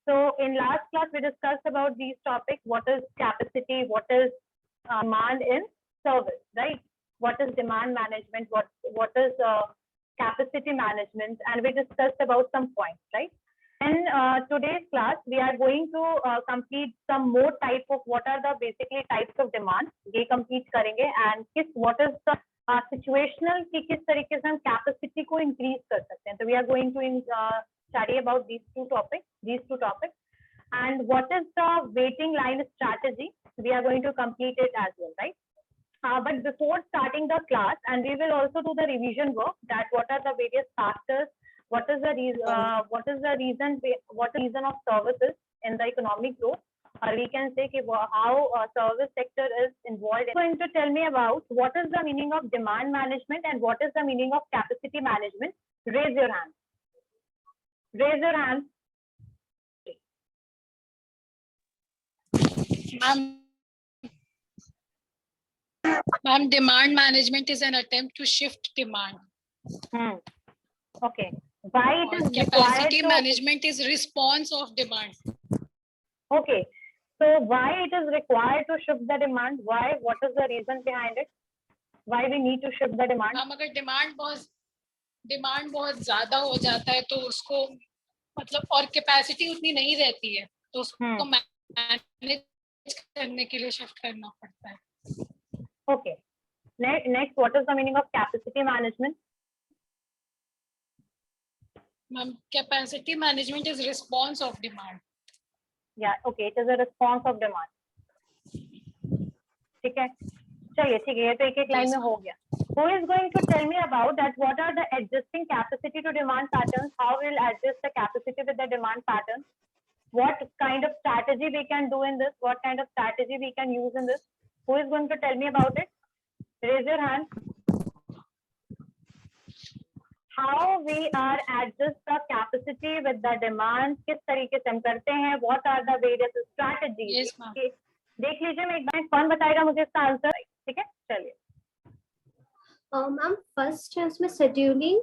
So in last class we discussed about these topics. What is capacity? What is demand in service, right? What is demand management? What is capacity management? And we discussed about some points, right? In today's class, we are going to complete some more type of what are the basically types of demand. ये complete करेंगे and what is the situational कि किस तरीके से हम capacity को increase कर सकते हैं. So we are going to study about these two topics. And what is the waiting line strategy? We are going to complete it as well, right? But before starting the class, and we will also do the revision work, that what are the various factors, what is the reason of services in the economic growth, or we can say how service sector is involved. Going to tell me about what is the meaning of demand management and what is the meaning of capacity management. Raise your hand. Raise your hand. Ma'am, demand management is an attempt to shift demand. Okay. Why it is capacity management is response of demand. Okay. So why it is required to shift the demand? Why? What is the reason behind it? Why we need to shift the demand? हम अगर demand बहुत ज़्यादा हो जाता है तो उसको मतलब और कैपेसिटी उतनी नहीं रहती है तो उसको मैनेज करने के लिए शिफ्ट करना पड़ता है. Okay. Next, what is the meaning of capacity management? Ma'am, capacity management is response of demand. Yeah, okay, it is a response of demand. ठीक है, चलिए ठीक है, ये तो एक लाइन में हो गया. Who is going to tell me about that? What are the adjusting capacity to demand patterns? How will adjust the capacity with the demand pattern? What kind of strategy we can do in this? What kind of strategy we can use in this? Who is going to tell me about it? Raise your hand. How we are adjust the capacity with the demand? किस तरीके से हम करते हैं? What are the various strategies? Yes, ma'am. देख लीजिए, मैं एक बार कौन बताएगा मुझे इसका आंसर? ठीक है, चलिए. मैम फर्स्ट है उसमें scheduling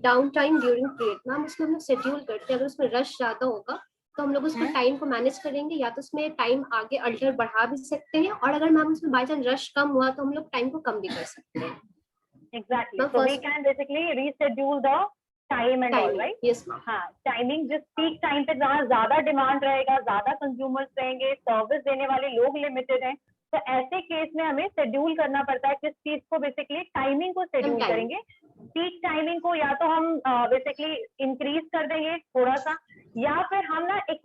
down time during period. Ma'am उसमें हम लोग शेड्यूल करते हैं. अगर उसमें रश ज्यादा होगा तो हम लोग उसको टाइम को मैनेज करेंगे, या तो उसमें टाइम आगे अल्टर बढ़ा भी सकते हैं, और अगर मैम उसमें बाय चांस रश कम हुआ तो हम लोग टाइम को कम भी कर सकते हैं. Exactly. So we can basically reschedule the time and all, right? Yes, ma'am. हाँ, टाइमिंग जिस पीक टाइम पे जहाँ ज्यादा डिमांड रहेगा, ज्यादा कंज्यूमर्स रहेंगे, सर्विस देने वाले लोग लिमिटेड हैं, तो ऐसे केस में हमें शेड्यूल करना पड़ता है. किस चीज को? बेसिकली टाइमिंग को शेड्यूल करेंगे. पीक टाइमिंग को या तो हम बेसिकली इंक्रीज कर देंगे थोड़ा सा, या फिर हम ना एक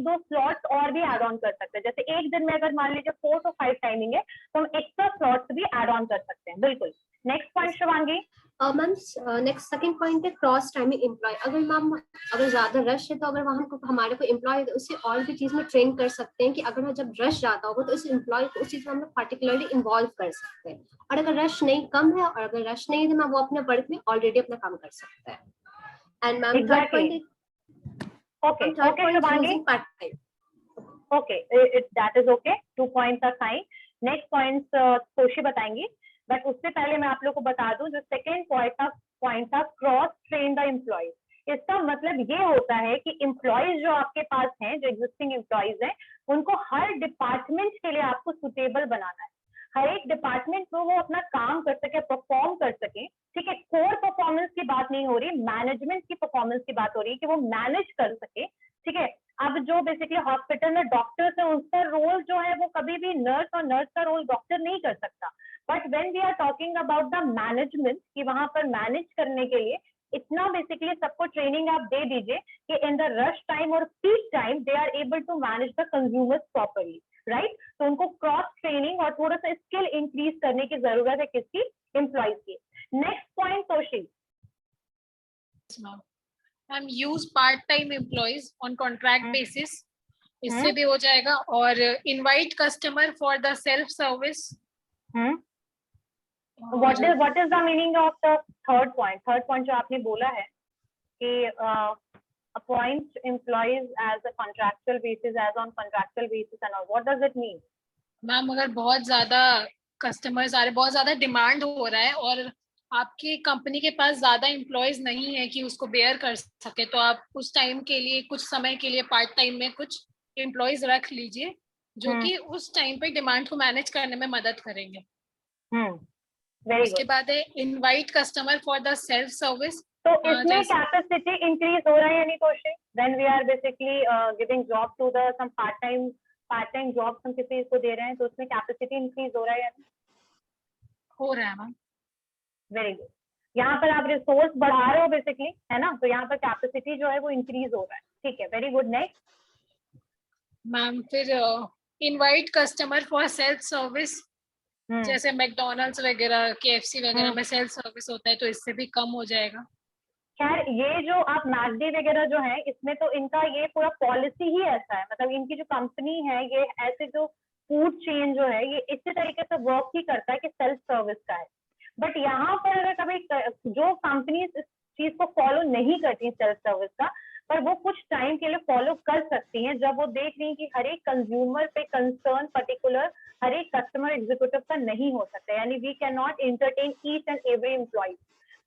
दो स्लॉट्स और भी एड ऑन कर सकते हैं. जैसे एक दिन में अगर मान लीजिए 4 to 5 टाइमिंग है तो हम एक्स्ट्रा स्लॉट्स भी एड ऑन कर सकते हैं. बिल्कुल. Next point Shivangi. Ma'am next second point है क्रॉस टाइमिंग एम्प्लॉय. अगर मैम अगर ज्यादा रश है तो अगर वहाँ हमारे को एम्प्लॉय है तो उसे और भी चीज में ट्रेन कर सकते हैं कि अगर जब रश ज्यादा होगा तो इस एम्प्लॉय को उस चीज में हम लोग पर्टिकुलरली इन्वॉल्व कर सकते हैं, और अगर रश नहीं कम है और अगर रश नहीं है तो मैम वो अपने वर्क में ऑलरेडी अपना काम कर सकता है. And ma'am third point Okay, Shubhangi. Okay, that is okay. 2 points are fine. Next points सोशी बताएंगी, बट उससे पहले मैं आप लोग को बता दूं जो सेकेंड पॉइंट था क्रॉस ट्रेन द एम्प्लॉयज. इसका मतलब ये होता है कि एम्प्लॉयज जो आपके पास हैं, जो एग्जिस्टिंग एम्प्लॉयज हैं, उनको हर डिपार्टमेंट के लिए आपको सुटेबल बनाना है. हर एक डिपार्टमेंट में वो अपना काम कर सके, परफॉर्म कर सके. ठीक है, कोर परफॉर्मेंस की बात नहीं हो रही, मैनेजमेंट की परफॉर्मेंस की बात हो रही है कि वो मैनेज कर सके. ठीक है, अब जो बेसिकली हॉस्पिटल में डॉक्टर्स है उसका रोल जो है वो कभी भी नर्स, और नर्स का रोल डॉक्टर नहीं कर सकता. But when we are talking about the management कि वहां पर मैनेज करने के लिए इतना बेसिकली सबको ट्रेनिंग आप दे दीजिए कि इन द रश टाइम और peak time they are able to manage the consumers properly, right. तो उनको क्रॉस ट्रेनिंग और थोड़ा सा स्किल इंक्रीज करने की जरूरत है किसकी? एम्प्लॉयज की. नेक्स्ट पॉइंट सोशी. हम use part time employees on contract basis, इससे भी हो जाएगा. और invite customer for the self service. What is the meaning of the third point? Third point जो आपने बोला है कि appoint employees as a contractual basis, as on contractual basis and all. What does it mean? Ma'am अगर बहुत ज्यादा customers आ रहे, बहुत ज्यादा डिमांड हो रहा है और आपकी कंपनी के पास ज्यादा एम्प्लॉयज नहीं है कि उसको बेयर कर सके, तो आप उस टाइम के लिए, कुछ समय के लिए पार्ट टाइम में कुछ एम्प्लॉयज रख लीजिए जो कि उस टाइम पे डिमांड को मैनेज करने में मदद करेंगे। वेरी उसके गुड। बाद है invite customer for the self service. तो इसमें कैपेसिटी इंक्रीज हो रहा है यानी question, then we are basically giving job to the some part time job हम किसी को दे रहे हैं, तो उसमें कैपेसिटी इंक्रीज हो रहा है यानी हो रहा है मैम। Very good. यहाँ पर आप रिसोर्स बढ़ा रहे हो बेसिकली, है ना, तो यहाँ पर कैपेसिटी जो है वो इंक्रीज हो रहा है। ठीक है, वेरी गुड। नेक्स्ट मैम फिर invite customer for self service, जैसे मैकडोनल्ड्स वगैरह, केएफसी वगैरह में सेल्फ सर्विस होता है, तो इससे भी कम हो जाएगा। खैर ये जो आप मैकडी वगैरह जो है, इसमें तो इनका ये पूरा पॉलिसी ही ऐसा है, मतलब इनकी जो कंपनी है ये ऐसे जो फूड चेन जो है ये इसी तरीके से वर्क ही करता है कि सेल्फ सर्विस का है। बट यहाँ पर अगर कभी जो कंपनीज इस चीज को फॉलो नहीं करती सेल्फ सर्विस का, पर वो कुछ टाइम के लिए फॉलो कर सकती हैं जब वो देख रही हैं कि हर एक कंज्यूमर पे कंसर्न पर्टिकुलर हर एक कस्टमर एग्जीक्यूटिव का नहीं हो सकता, यानी we can not entertain each and every employ.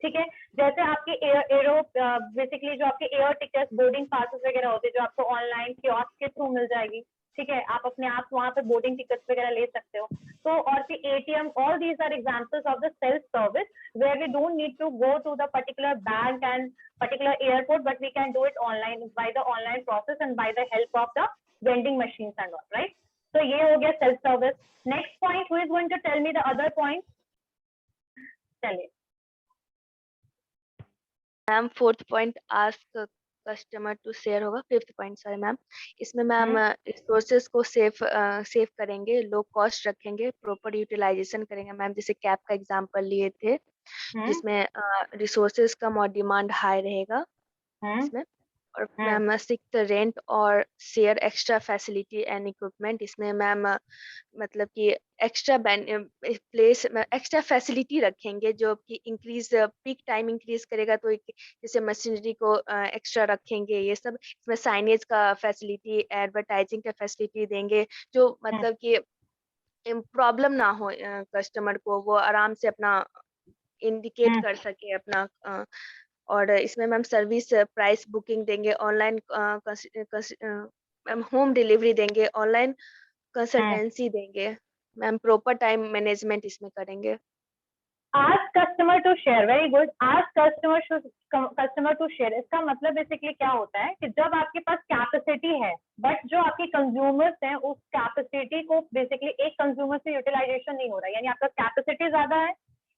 ठीक है, जैसे आपके एरो बेसिकली जो आपके एयर टिकट्स, बोर्डिंग पासेस वगैरह होते हैं जो आपको ऑनलाइन कियोस्क के थ्रू मिल जाएगी। ठीक है, आप अपने आप वहां पे बोर्डिंग टिकट्स वगैरह ले सकते हो। तो और फिर ATM, all these are examples of the self service where we don't need to go to the particular bank and particular airport, but we can do it online by the online process and by the help of the vending machines and all, right. तो ये हो गया self service. Next point, who is going to tell me the other point? चलिए ma'am fourth point ask customer to share होगा, fifth point sorry ma'am. इसमें ma'am resources को save करेंगे, low cost रखेंगे, प्रॉपर यूटिलाइजेशन करेंगे ma'am. जैसे cab का example लिए थे जिसमें रिसोर्सेज कम और डिमांड हाई रहेगा इसमें। और मैम सिक्स्थ, रेंट और share extra facility and equipment. इसमें मैम मतलब कि एक्स्ट्रा प्लेस एक्स्ट्रा फैसिलिटी रखेंगे जो कि इंक्रीज पीक टाइम इंक्रीज करेगा, तो जैसे मशीनरी को एक्स्ट्रा रखेंगे। ये सब इसमें साइनेज का फैसिलिटी, एडवर्टाइजिंग का फैसिलिटी देंगे जो मतलब कि प्रॉब्लम ना हो कस्टमर को, वो आराम से अपना इंडिकेट कर सके अपना। और इसमें मैम सर्विस प्राइस बुकिंग देंगे, ऑनलाइन मैम होम डिलीवरी देंगे, ऑनलाइन कंसल्टेंसी देंगे मैम, प्रॉपर टाइम मैनेजमेंट इसमें करेंगे। Ask customer to share, very good. Ask customer to share, इसका मतलब बेसिकली क्या होता है कि जब आपके पास कैपेसिटी है बट जो आपके कंज्यूमर्स हैं उस कैपेसिटी को बेसिकली एक कंज्यूमर से यूटिलाइजेशन नहीं हो रहा है, यानी आपका कैपेसिटी ज्यादा है,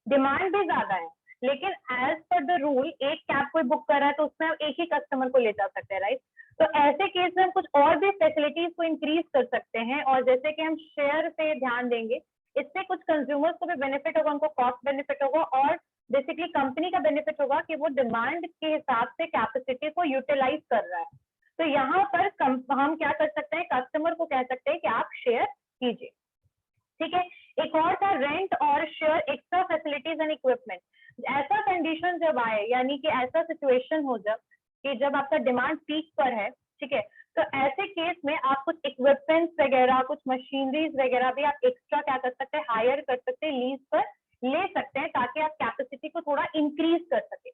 डिमांड भी ज्यादा है, लेकिन एज पर द रूल एक कैब कोई बुक कर रहा है तो उसमें हम एक ही कस्टमर को ले जा सकते हैं, राइट। तो ऐसे केस में हम कुछ और भी फैसिलिटीज को इंक्रीज कर सकते हैं, और जैसे कि हम शेयर पे ध्यान देंगे, इससे कुछ कंज्यूमर्स को भी बेनिफिट होगा, उनको कॉस्ट बेनिफिट होगा, और बेसिकली कंपनी का बेनिफिट होगा कि वो डिमांड के हिसाब से कैपेसिटी को यूटिलाइज कर रहा है। तो यहाँ पर हम क्या कर सकते हैं, कस्टमर को कह सकते हैं कि आप शेयर कीजिए। ठीक है, एक और था रेंट और share extra facilities and equipment. ऐसा कंडीशन जब आए, यानी कि ऐसा सिचुएशन हो जब आपका डिमांड पीक पर है, ठीक है, तो ऐसे केस में आप कुछ इक्विपमेंट्स वगैरह, कुछ मशीनरीज वगैरह भी आप एक्स्ट्रा क्या कर सकते हैं, हायर कर सकते हैं, लीज पर ले सकते हैं, ताकि आप कैपेसिटी को थोड़ा इंक्रीज कर सके,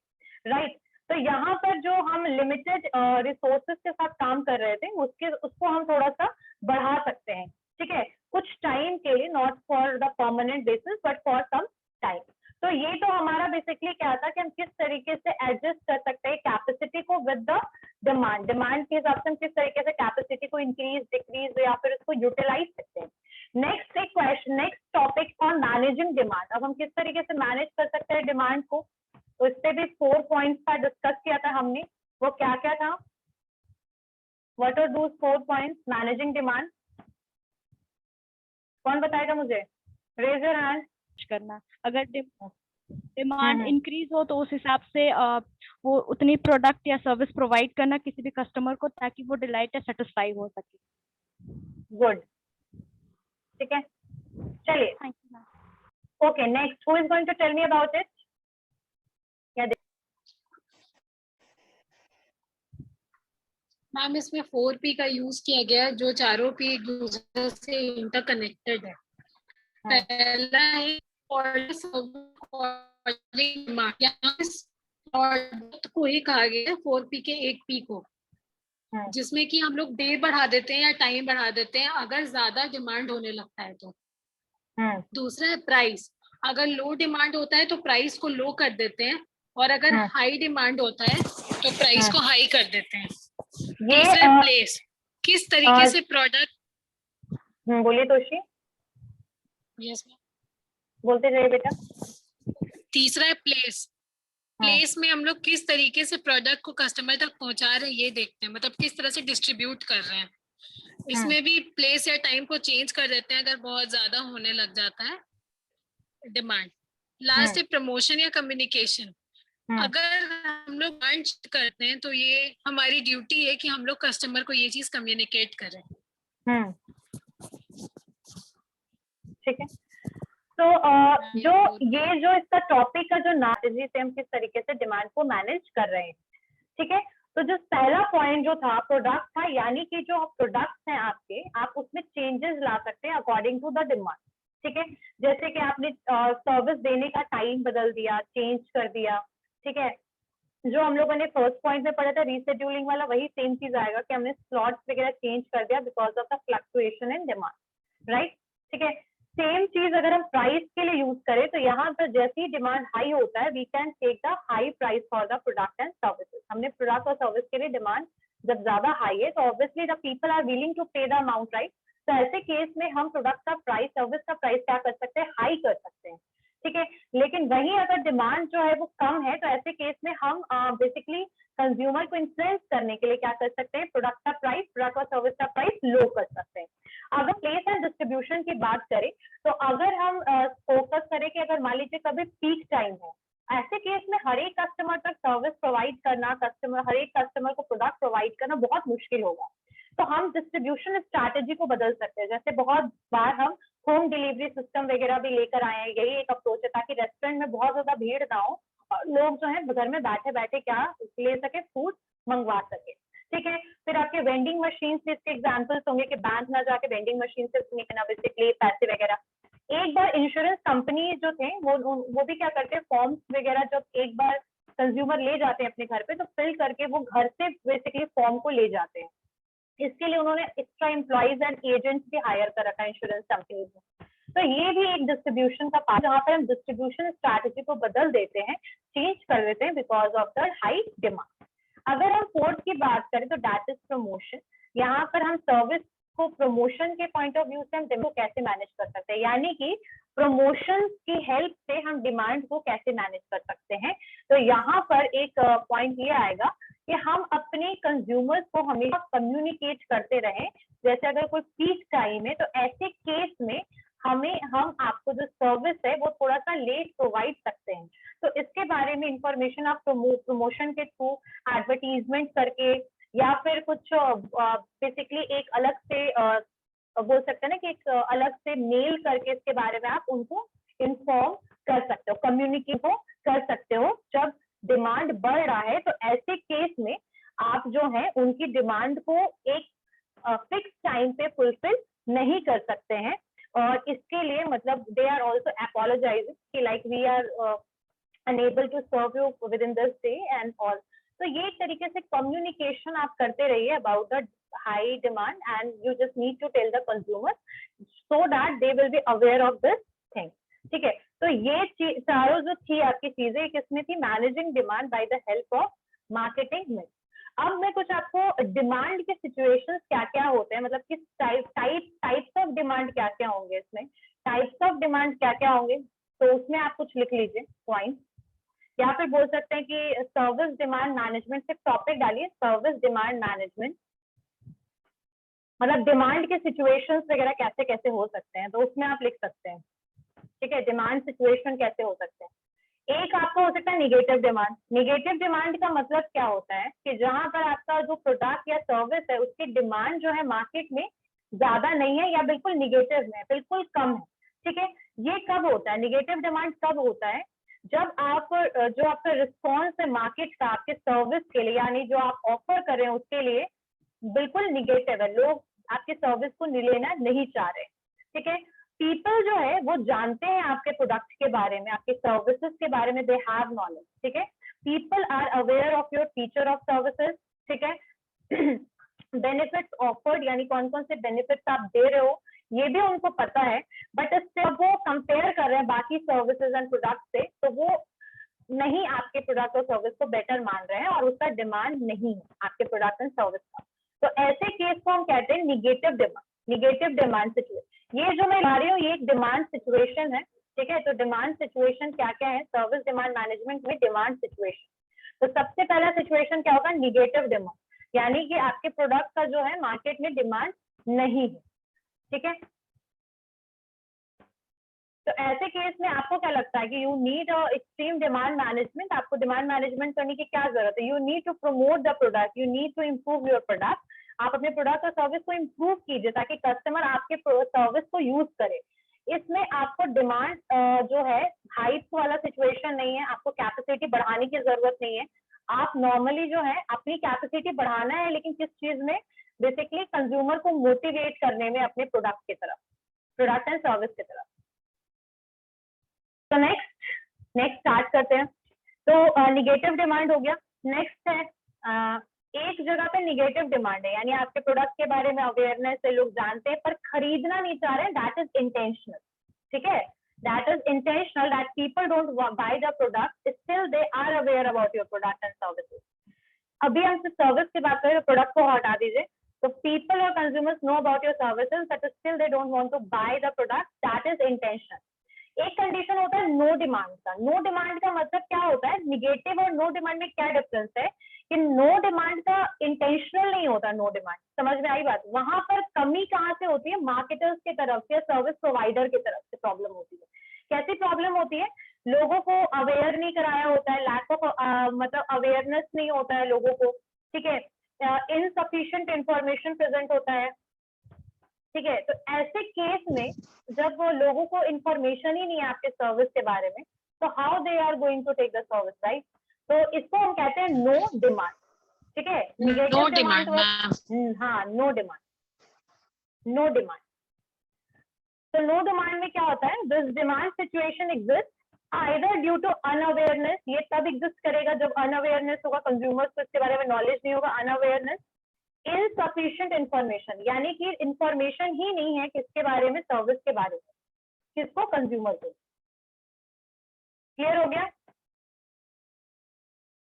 राइट। तो यहाँ पर जो हम लिमिटेड रिसोर्सेज के साथ काम कर रहे थे उसको हम थोड़ा सा बढ़ा सकते हैं, ठीक है, कुछ टाइम के लिए, not for the permanent basis but for some time. तो ये तो हमारा बेसिकली क्या था कि हम किस तरीके से एडजस्ट कर सकते हैं कैपेसिटी को विद द डिमांड के हिसाब से हम किस तरीके से कैपेसिटी को इंक्रीज, डिक्रीज या फिर उसको यूटिलाइज सकते हैं। नेक्स्ट एक question, next topic on managing demand. अब हम किस तरीके से मैनेज कर सकते हैं डिमांड को, तो इससे भी 4 पॉइंट्स का डिस्कस किया था हमने। वो क्या क्या था, what are those 4 points managing demand? कौन बताएगा मुझे, रेज योर हैंड। करना, अगर डिमांड इंक्रीज हो तो उस हिसाब से वो उतनी प्रोडक्ट या सर्विस प्रोवाइड करना किसी भी कस्टमर को, ताकि वो डिलाइट या सेटिस्फाई हो सके। गुड, ठीक है, चलिए। Thank you ma'am. Okay, next who is going to tell me about it? Ma'am इसमें 4P का यूज किया गया है, जो चारों P एक दूसरे से इंटरकनेक्टेड है। पहला है प्रोडक्ट को ही कहा गया है 4P के 1P को, जिसमें कि हम लोग डे बढ़ा देते हैं या टाइम बढ़ा देते हैं अगर ज्यादा डिमांड होने लगता है तो। दूसरा है प्राइस, अगर लो डिमांड होता है तो प्राइस को लो कर देते हैं, और अगर हाई डिमांड होता है तो प्राइस को हाई कर देते हैं। तीसरा है प्लेस, किस तरीके से प्रोडक्ट। बोलिए तोशी। यस मैम, बोलते जाइए बेटा। तीसरा है प्लेस, प्लेस में हम लोग किस तरीके से प्रोडक्ट को कस्टमर तक पहुंचा रहे हैं ये देखते हैं, मतलब किस तरह से डिस्ट्रीब्यूट कर रहे हैं। इसमें भी प्लेस या टाइम को चेंज कर देते हैं अगर बहुत ज्यादा होने लग जाता है डिमांड। लास्ट है प्रमोशन या कम्युनिकेशन, अगर हम लोग लॉन्च करते हैं तो ये हमारी ड्यूटी है कि हम लोग कस्टमर को ये चीज कम्युनिकेट करें। ठीक है, तो जो इसका टॉपिक का जो स्ट्रैटेजी से हम किस तरीके से डिमांड को मैनेज कर रहे हैं। ठीक है, तो जो पहला पॉइंट जो था प्रोडक्ट था, यानी कि जो प्रोडक्ट्स हैं आपके, आप उसमें चेंजेस ला सकते हैं अकॉर्डिंग टू द डिमांड। ठीक है, जैसे कि आपने सर्विस देने का टाइम बदल दिया, चेंज कर दिया। ठीक है, जो हम लोगों ने फर्स्ट पॉइंट में पढ़ा था रीशेड्यूलिंग वाला, वही सेम चीज आएगा कि हमने स्लॉट्स वगैरह चेंज कर दिया because of the fluctuation in demand, right. ठीक है, सेम चीज अगर हम प्राइस के लिए यूज करें तो यहाँ पर जैसे ही डिमांड हाई होता है we can take the high price for the product and services. हमने प्रोडक्ट और सर्विस के लिए डिमांड जब ज्यादा हाई है तो obviously the people are willing to pay the amount, right. तो ऐसे केस में हम प्रोडक्ट का प्राइस, सर्विस का प्राइस क्या कर सकते हैं, हाई कर सकते हैं। ठीक है, लेकिन वहीं अगर डिमांड जो है वो कम है तो ऐसे केस में हम बेसिकली कंज्यूमर को इन्फ्लुएंस करने के लिए क्या कर सकते हैं, प्रोडक्ट का प्राइस, प्रोडक्ट और सर्विस का प्राइस लो कर सकते हैं। अगर प्लेस एंड डिस्ट्रीब्यूशन की बात करें तो अगर हम फोकस करें कि अगर मान लीजिए कभी पीक टाइम है, ऐसे केस में हर एक कस्टमर तक सर्विस प्रोवाइड करना, हर एक कस्टमर को प्रोडक्ट प्रोवाइड करना बहुत मुश्किल होगा। तो हम डिस्ट्रीब्यूशन स्ट्रैटेजी को बदल सकते हैं। जैसे बहुत बार हम होम डिलीवरी सिस्टम वगैरह भी लेकर आए हैं, यही एक अप्रोच है ताकि रेस्टोरेंट में बहुत ज्यादा भीड़ ना हो और लोग जो है घर में बैठे बैठे क्या ले सके, फूड मंगवा सके। ठीक है, फिर आपके वेंडिंग मशीन से इसके एग्जांपल्स होंगे कि बैंक ना जाके वेंडिंग मशीन से निकलना, बेसिकली पैसे वगैरह। एक बार इंश्योरेंस कंपनी जो थे वो भी क्या करते हैं, फॉर्म्स वगैरह जब एक बार कंज्यूमर ले जाते हैं अपने घर पे तो फिल करके वो घर से बेसिकली फॉर्म को ले जाते हैं। इसके लिए उन्होंने एक्स्ट्रा एम्प्लॉइज एंड एजेंट्स भी हायर कर रखा है इंश्योरेंस कंपनीज में। तो ये भी एक डिस्ट्रीब्यूशन का पार्ट, जहाँ पर हम डिस्ट्रीब्यूशन स्ट्रैटेजी को बदल देते हैं, चेंज कर देते हैं because of the high demand. अगर हम फोर्थ की बात करें तो दैट इज प्रमोशन। यहाँ पर हम सर्विस को प्रमोशन के पॉइंट ऑफ व्यू से हम डिमांड को कैसे मैनेज कर सकते हैं, यानी कि प्रमोशन की हेल्प से हम डिमांड को कैसे मैनेज कर सकते हैं। तो यहाँ पर एक पॉइंट ये आएगा कि हम अपने कंज्यूमर्स को हमेशा कम्युनिकेट करते रहें। जैसे अगर कोई पीक टाइम है तो ऐसे केस में हम आपको जो सर्विस है वो थोड़ा सा लेट प्रोवाइड सकते हैं। तो इसके बारे में इंफॉर्मेशन आप प्रमोशन के थ्रू, एडवर्टीजमेंट करके, या फिर कुछ बेसिकली एक अलग से बोल सकते हैं ना कि एक अलग से मेल करके इसके बारे में आप उनको इन्फॉर्म कर सकते हो, कम्युनिकेट कर सकते हो। जब डिमांड बढ़ रहा है तो ऐसे केस में आप जो है उनकी डिमांड को एक फिक्स टाइम पे फुलफिल नहीं कर सकते हैं, और इसके लिए मतलब दे आर ऑल्सो अपोलोजाइजिंग कि like we are unable to serve you within this day and all. तो ये एक तरीके से कम्युनिकेशन आप करते रहिए about the high demand and you just need to tell the consumer so that they will be aware of this thing. ठीक है, तो ये चारों जो थी आपकी चीजें, किसमें थी, managing demand by the help of marketing mix. अब मैं कुछ आपको डिमांड के सिचुएशंस क्या क्या होते हैं, मतलब किस टाइप्स ऑफ डिमांड क्या क्या होंगे, इसमें टाइप्स ऑफ डिमांड क्या क्या होंगे, तो उसमें आप कुछ लिख लीजिए पॉइंट, या फिर बोल सकते हैं कि सर्विस डिमांड मैनेजमेंट, सिर्फ टॉपिक डालिए सर्विस डिमांड मैनेजमेंट, मतलब डिमांड के सिचुएशंस वगैरह कैसे कैसे हो सकते हैं, तो उसमें आप लिख सकते हैं। ठीक है, डिमांड सिचुएशन कैसे हो सकते हैं। एक आपको हो सकता है निगेटिव डिमांड। निगेटिव डिमांड का मतलब क्या होता है कि जहां पर आपका जो प्रोडक्ट या सर्विस है उसकी डिमांड जो है मार्केट में ज्यादा नहीं है या बिल्कुल निगेटिव है, बिल्कुल कम है। ठीक है, ये कब होता है, निगेटिव डिमांड कब होता है, जब आप जो आपका रिस्पॉन्स है मार्केट का आपके सर्विस के लिए, यानी जो आप ऑफर कर रहे हैं उसके लिए बिल्कुल निगेटिव है, लोग आपकी सर्विस को लेना नहीं चाह रहे। ठीक है, पीपल जो है वो जानते हैं आपके प्रोडक्ट के बारे में, आपके सर्विसेज के बारे में, दे हैव नॉलेज, ठीक है। People are aware of your feature of services, ठीक है। बेनिफिट्स ऑफर्ड, यानी कौन कौन से बेनिफिट्स आप दे रहे हो ये भी उनको पता है, बट जब वो कंपेयर कर रहे हैं बाकी सर्विसेज एंड प्रोडक्ट से, तो वो नहीं आपके प्रोडक्ट और सर्विस को बेटर मान रहे हैं और उसका डिमांड नहीं है आपके प्रोडक्ट एंड सर्विस का। तो ऐसे केस को हम कहते हैं negative demand, negative demand situation. ये जो मैं बता रही हूँ ये एक डिमांड सिचुएशन है, ठीक है। तो डिमांड सिचुएशन क्या क्या है सर्विस डिमांड मैनेजमेंट में? डिमांड सिचुएशन, तो सबसे पहला सिचुएशन क्या होगा? निगेटिव डिमांड, यानी कि आपके प्रोडक्ट का जो है मार्केट में डिमांड नहीं है, ठीक है। तो ऐसे केस में आपको क्या लगता है कि you need extreme demand management, आपको डिमांड मैनेजमेंट करने की क्या जरूरत है? You need to promote the product, you need to improve your product, आप अपने प्रोडक्ट और सर्विस को इम्प्रूव कीजिए ताकि कस्टमर आपके सर्विस को यूज करे। इसमें आपको डिमांड जो है हाइप वाला सिचुएशन नहीं है, आपको कैपेसिटी बढ़ाने की जरूरत नहीं है। आप नॉर्मली जो है अपनी कैपेसिटी बढ़ाना है, लेकिन किस चीज में? बेसिकली कंज्यूमर को मोटिवेट करने में अपने प्रोडक्ट की तरफ, प्रोडक्ट एंड सर्विस की तरफ। तो नेक्स्ट स्टार्ट करते हैं। तो निगेटिव डिमांड हो गया। नेक्स्ट है एक जगह पे निगेटिव डिमांड है, यानी आपके प्रोडक्ट के बारे में अवेयरनेस है, लोग जानते हैं पर खरीदना नहीं चाह रहे हैं, दैट इज इंटेंशनल, ठीक है। That is intentional, that people don't buy the product, still they are aware about your product and services. अभी हम सर्विस की बात करें, प्रोडक्ट को हटा दीजिए। तो पीपल और consumers know about your services but still they don't want to buy the product, that is intentional. एक कंडीशन होता है नो डिमांड का। नो डिमांड का मतलब क्या होता है? निगेटिव और नो डिमांड में क्या डिफरेंस है कि नो डिमांड का इंटेंशनल नहीं होता। नो डिमांड, समझ में आई बात? वहां पर कमी कहाँ से होती है? मार्केटर्स की तरफ से, सर्विस प्रोवाइडर की तरफ से प्रॉब्लम होती है। कैसी प्रॉब्लम होती है? लोगों को अवेयर नहीं कराया होता है, लैक ऑफ मतलब अवेयरनेस नहीं होता है लोगों को, ठीक है। इनसफिशिएंट इंफॉर्मेशन प्रेजेंट होता है, ठीक है। तो ऐसे केस में जब वो लोगों को इंफॉर्मेशन ही नहीं है आपके सर्विस के बारे में, तो how they are going to take the service, right? तो इसको हम कहते हैं नो डिमांड, ठीक है। नो डिमांड, हाँ, नो डिमांड, नो डिमांड। तो नो डिमांड में क्या होता है? This demand situation exist either due to unawareness, ये तब एग्जिस्ट करेगा जब अनअवेयरनेस होगा, कंज्यूमर्स को इसके बारे में नॉलेज नहीं होगा, अनअवेयरनेस। इनसफिशिएंट इंफॉर्मेशन, यानी कि इंफॉर्मेशन ही नहीं है किसके बारे में? सर्विस के बारे में, किसको? कंज्यूमर को। क्लियर हो गया?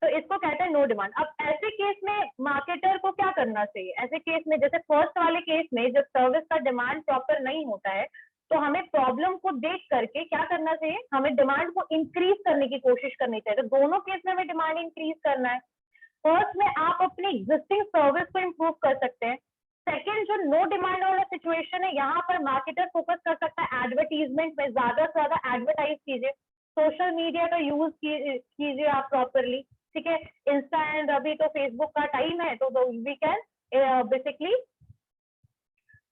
तो इसको कहते हैं नो डिमांड। अब ऐसे केस में मार्केटर को क्या करना चाहिए? ऐसे केस में जैसे फर्स्ट वाले केस में जब सर्विस का डिमांड प्रॉपर नहीं होता है, तो हमें प्रॉब्लम को देख करके क्या करना चाहिए? हमें डिमांड को इंक्रीज करने की कोशिश करनी चाहिए। तो दोनों केस में हमें डिमांड इंक्रीज करना है। फर्स्ट में आप अपनी एग्जिस्टिंग सर्विस को इम्प्रूव कर सकते हैं। सेकेंड, जो नो डिमांड वाला सिचुएशन है, यहाँ पर मार्केटर फोकस कर सकता है एडवर्टीजमेंट में, ज्यादा से ज्यादा एडवर्टाइज कीजिए, सोशल मीडिया का यूज कीजिए आप प्रॉपरली, ठीक है। इंस्टा एंड अभी तो फेसबुक का टाइम है, तो we can basically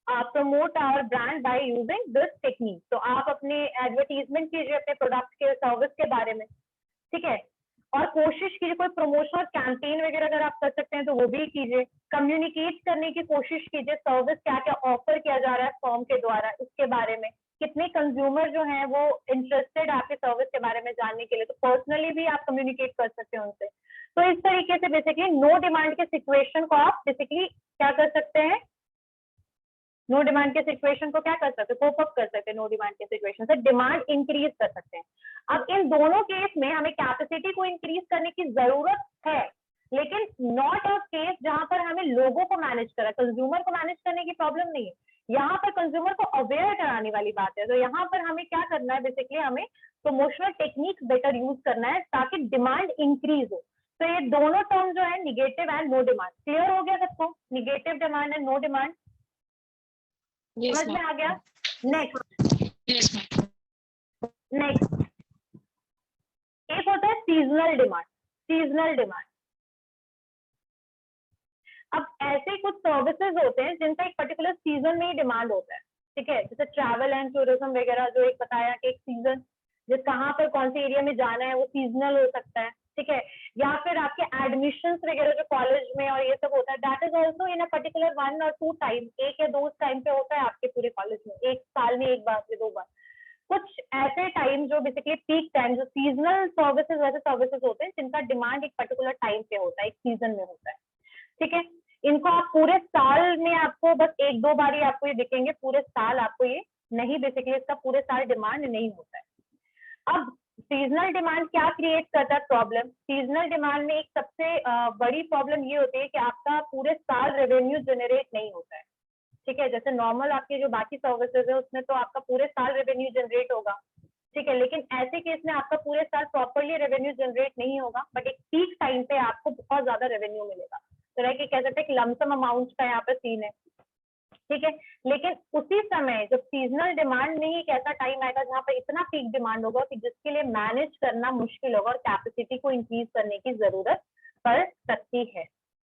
promote our brand by using this technique. तो आप अपने एडवर्टीजमेंट कीजिए अपने प्रोडक्ट के, सर्विस के बारे में, ठीक है। और कोशिश कीजिए कोई प्रमोशनल कैंपेन वगैरह अगर आप कर सकते हैं तो वो भी कीजिए। कम्युनिकेट करने की कोशिश कीजिए, सर्विस क्या क्या ऑफर किया जा रहा है फर्म के द्वारा, इसके बारे में। कितने कंज्यूमर जो हैं वो इंटरेस्टेड आपके सर्विस के बारे में जानने के लिए, तो पर्सनली भी आप कम्युनिकेट कर सकते हैं उनसे। तो इस तरीके से बेसिकली नो डिमांड के सिचुएशन को आप बेसिकली क्या कर सकते हैं? नो डिमांड के सिचुएशन को क्या कर सकते हैं? कोप अप कर सकते हैं नो डिमांड के सिचुएशन से, डिमांड इंक्रीज कर सकते हैं। अब इन दोनों केस में हमें कैपेसिटी को इंक्रीज करने की जरूरत है, लेकिन नॉट अ केस जहां पर हमें लोगों को मैनेज करा, कंज्यूमर को मैनेज करने की प्रॉब्लम नहीं है। यहाँ पर कंज्यूमर को अवेयर कराने वाली बात है। तो यहाँ पर हमें क्या करना है? बेसिकली हमें प्रमोशनल टेक्निक्स बेटर यूज करना है ताकि डिमांड इंक्रीज हो। तो ये दोनों टर्म जो है negative and no demand, clear हो गया सबको? Negative demand and no demand समझ में आ गया? नेक्स्ट एक होता है सीजनल डिमांड। सीजनल डिमांड, अब ऐसे कुछ सर्विसेज होते हैं जिनका एक पर्टिकुलर सीजन में ही डिमांड होता है, ठीक है। जैसे ट्रैवल एंड टूरिज्म वगैरह, जो एक बताया कि एक सीजन जिस कहाँ पर कौन से एरिया में जाना है वो सीजनल हो सकता है, ठीक है। या फिर आपके एडमिशंस वगैरह जो कॉलेज में और ये सब होता है, that is also in a particular 1 or 2 time, 1 या 2 टाइम पे होता है आपके पूरे कॉलेज में, एक साल में एक बार या 2 बार, कुछ ऐसे टाइम जो बेसिकली पीक टाइम, जो सीजनल सर्विसेज वैसे सर्विसेज होते हैं जिनका डिमांड एक पर्टिकुलर टाइम पे होता है, एक सीजन में होता है, ठीक है। इनको आप पूरे साल में आपको बस 1-2 बार ही आपको ये दिखेंगे, पूरे साल आपको ये नहीं, बेसिकली इसका पूरे साल डिमांड नहीं होता है। अब सीजनल डिमांड क्या क्रिएट करता है प्रॉब्लम? सीजनल डिमांड में एक सबसे बड़ी प्रॉब्लम ये होती है कि आपका पूरे साल रेवेन्यू जनरेट नहीं होता है, ठीक है। जैसे नॉर्मल आपके जो बाकी सर्विसेज है उसमें तो आपका पूरे साल रेवेन्यू जनरेट होगा, ठीक है, लेकिन ऐसे केस में आपका पूरे साल प्रॉपरली रेवेन्यू जनरेट नहीं होगा, बट एक पीक टाइम पे आपको बहुत ज्यादा रेवेन्यू मिलेगा। तो कि कह सकते हैं कि लमसम अमाउंट का यहाँ पे सीन है, ठीक है। लेकिन उसी समय जब सीजनल डिमांड में ही एक ऐसा टाइम आएगा जहाँ पर इतना पीक डिमांड होगा कि जिसके लिए मैनेज करना मुश्किल होगा और कैपेसिटी को इंक्रीज करने की जरूरत पड़ सकती है,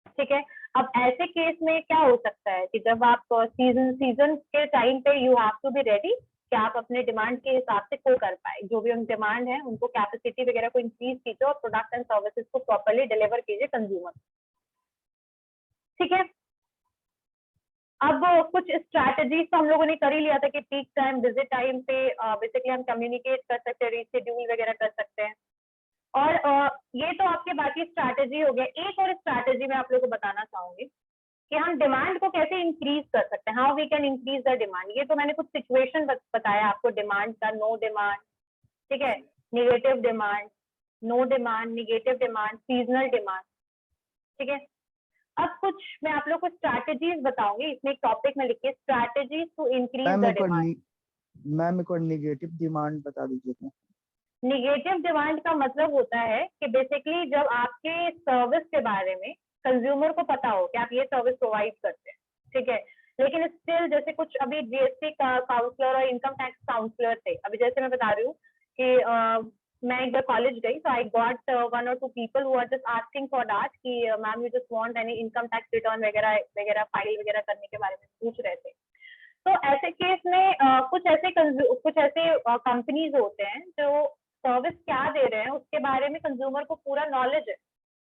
ठीक है। अब ऐसे केस में क्या हो सकता है कि जब आप सीजन के टाइम पे you have to be ready कि आप अपने डिमांड के हिसाब से को कर पाए, जो भी उन डिमांड है उनको कैपेसिटी वगैरह को इंक्रीज कीजिए और प्रोडक्ट एंड सर्विसेज को प्रॉपरली डिलीवर कीजिए कंज्यूमर, ठीक है। अब कुछ स्ट्रैटेजीज तो हम लोगों ने कर ही लिया था कि पीक टाइम, विजिट टाइम पे बेसिकली हम कम्युनिकेट कर सकते हैं, रीशेड्यूल वगैरह कर सकते हैं, और ये तो आपके बाकी स्ट्रैटेजी हो गया। एक और स्ट्रैटेजी मैं आप लोगों को बताना चाहूंगी कि हम डिमांड को कैसे इंक्रीज कर सकते हैं, how we can increase the demand. ये तो मैंने कुछ सिचुएशन बताया आपको डिमांड का, नो डिमांड, ठीक है, negative demand, no demand, negative demand, seasonal demand, ठीक है। अब कुछ मैं आप लोग को स्ट्रैटेजीज बताऊंगी, इसमें एक टॉपिक में लिखिए strategies to increase the demand. Ma'am मेरे को नेगेटिव डिमांड बता दीजिए। निगेटिव डिमांड का मतलब होता है कि बेसिकली जब आपके सर्विस के बारे में कंज्यूमर को पता हो कि आप ये सर्विस प्रोवाइड करते हैं, ठीक है, लेकिन स्टिल जैसे कुछ अभी जीएसटी काउंसलर और इनकम टैक्स काउंसलर थे, अभी जैसे मैं बता रही हूँ कि मैं एक बार कॉलेज गई, तो I got 1 or 2 people who are just asking for that कि ma'am you just want any income tax return वगैरह वगैरह फाइल वगैरह करने के बारे में पूछ रहे थे। तो ऐसे केस में कुछ ऐसे कंपनीज होते हैं जो सर्विस क्या दे रहे हैं उसके बारे में कंज्यूमर को पूरा नॉलेज है,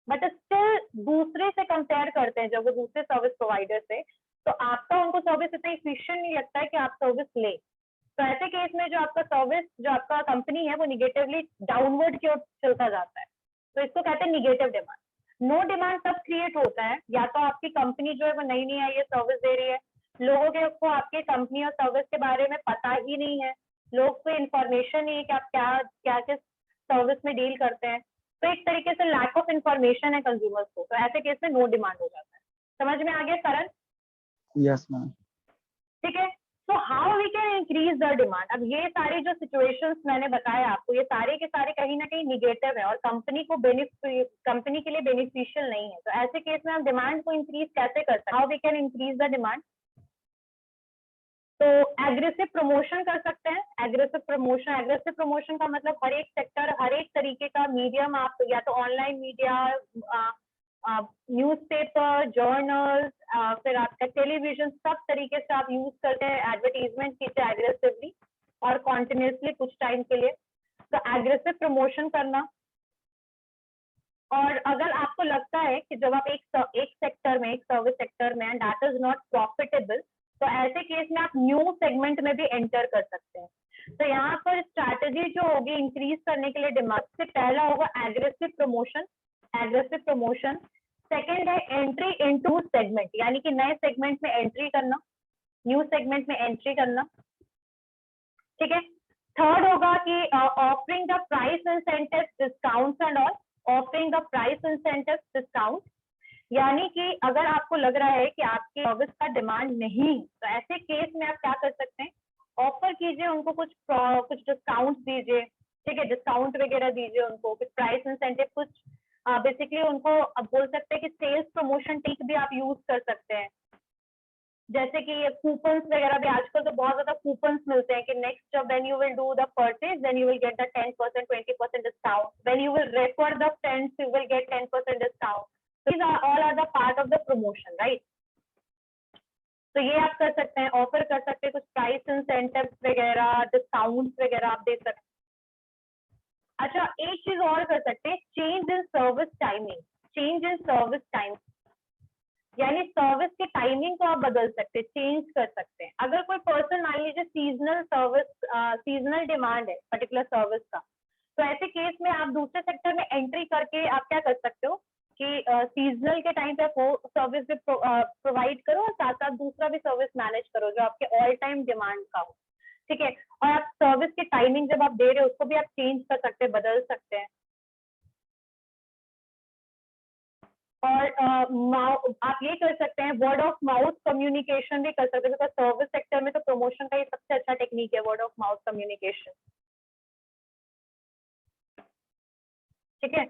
बट स्टिल दूसरे से कंपेयर करते हैं, जब वो दूसरे सर्विस प्रोवाइडर से, तो आपका उनको सर्विस इतना इफिशिएंट नहीं लगता है कि आप सर्विस ले। तो ऐसे केस में जो आपका सर्विस, जो आपका कंपनी है, वो निगेटिवली डाउनवर्ड की ओर चलता जाता है, तो इसको कहते हैं निगेटिव डिमांड। नो डिमांड तब क्रिएट होता है या तो आपकी कंपनी जो है वो नई नई आई है, सर्विस दे रही है, लोगों के को आपकी कंपनी और सर्विस के बारे में पता ही नहीं है, लोग को इन्फॉर्मेशन नहीं है कि आप क्या क्या किस सर्विस में डील करते हैं, तो एक तरीके से लैक ऑफ इन्फॉर्मेशन है कंज्यूमर्स को, तो ऐसे केस में नो डिमांड हो जाता है। समझ में आ गया करण? Yes ma'am. ठीक है, तो how we can increase the demand. अब ये सारी जो सिचुएशंस मैंने बताए आपको, ये सारे के सारे कहीं ना कहीं निगेटिव है और कंपनी के लिए बेनिफिशियल नहीं है, तो ऐसे केस में हम डिमांड को इंक्रीज कैसे कर सकते हैं, how we can increase the demand. तो एग्रेसिव प्रमोशन कर सकते हैं। एग्रेसिव प्रमोशन का मतलब हर एक सेक्टर, हर एक तरीके का मीडियम, आप या तो ऑनलाइन मीडिया, न्यूज़पेपर, जर्नल्स, फिर आपका टेलीविजन, सब तरीके से आप यूज करते हैं, एडवर्टीजमेंट कीजिए एग्रेसिवली और कॉन्टिन्यूसली कुछ टाइम के लिए। तो एग्रेसिव प्रमोशन करना। और अगर आपको लगता है कि जब आप एक सेक्टर में, एक सर्विस सेक्टर में दैट इज नॉट प्रॉफिटेबल, तो ऐसे केस में आप न्यू सेगमेंट में भी एंटर कर सकते हैं। तो यहाँ पर स्ट्रैटेजी जो होगी इंक्रीज करने के लिए डिमांड, से पहला होगा एग्रेसिव प्रमोशन। सेकंड है एंट्री इनटू सेगमेंट, यानी कि नए सेगमेंट में एंट्री करना, न्यू सेगमेंट में एंट्री करना, ठीक है। थर्ड होगा कि offering the price incentive discounts and all, offering the price incentive discount, यानी कि अगर आपको लग रहा है कि आपके सर्विस का डिमांड नहीं, तो ऐसे केस में आप क्या कर सकते हैं, ऑफर कीजिए उनको, कुछ डिस्काउंट दीजिए, ठीक है, डिस्काउंट वगैरह दीजिए उनको, कुछ प्राइस इंसेंटिव, कुछ बेसिकली उनको अब बोल सकते हैं कि सेल्स प्रमोशन टेक्निक भी आप यूज कर सकते हैं, जैसे कि ये कूपन्स वगैरह भी, आजकल तो बहुत ज्यादा कूपन्स मिलते हैं कि next when you will do the purchase then you will get the 10% 20% discount, when you will refer the friends you will get 10% discount. These are all are the part of the promotion, right? तो ये आप कर सकते हैं, offer कर सकते हैं, कुछ प्राइस इंसेंटिव वगैरह, डिस्काउंट वगैरह आप दे सकते हैं। अच्छा, एक चीज और कर सकते हैं, चेंज इन सर्विस टाइमिंग। यानी सर्विस की टाइमिंग को आप बदल सकते हैं, चेंज कर सकते हैं। अगर कोई पर्सन मान लीजिए सीजनल सर्विस, सीजनल डिमांड है पर्टिकुलर सर्विस का, तो ऐसे केस में आप दूसरे सेक्टर में एंट्री करके आप क्या कर सकते हो कि सीजनल के टाइम पे आप वो सर्विस भी प्रोवाइड करो और साथ साथ दूसरा भी सर्विस मैनेज करो जो आपके ऑल टाइम डिमांड का हो, ठीक है। और आप सर्विस की टाइमिंग जब आप दे रहे हो उसको भी आप चेंज कर सकते हैं, बदल सकते हैं। और आप ये कर सकते हैं, वर्ड ऑफ माउथ कम्युनिकेशन भी कर सकते हैं, बिकॉज सर्विस सेक्टर में तो प्रमोशन का ही सबसे अच्छा टेक्निक है वर्ड ऑफ माउथ कम्युनिकेशन, ठीक है।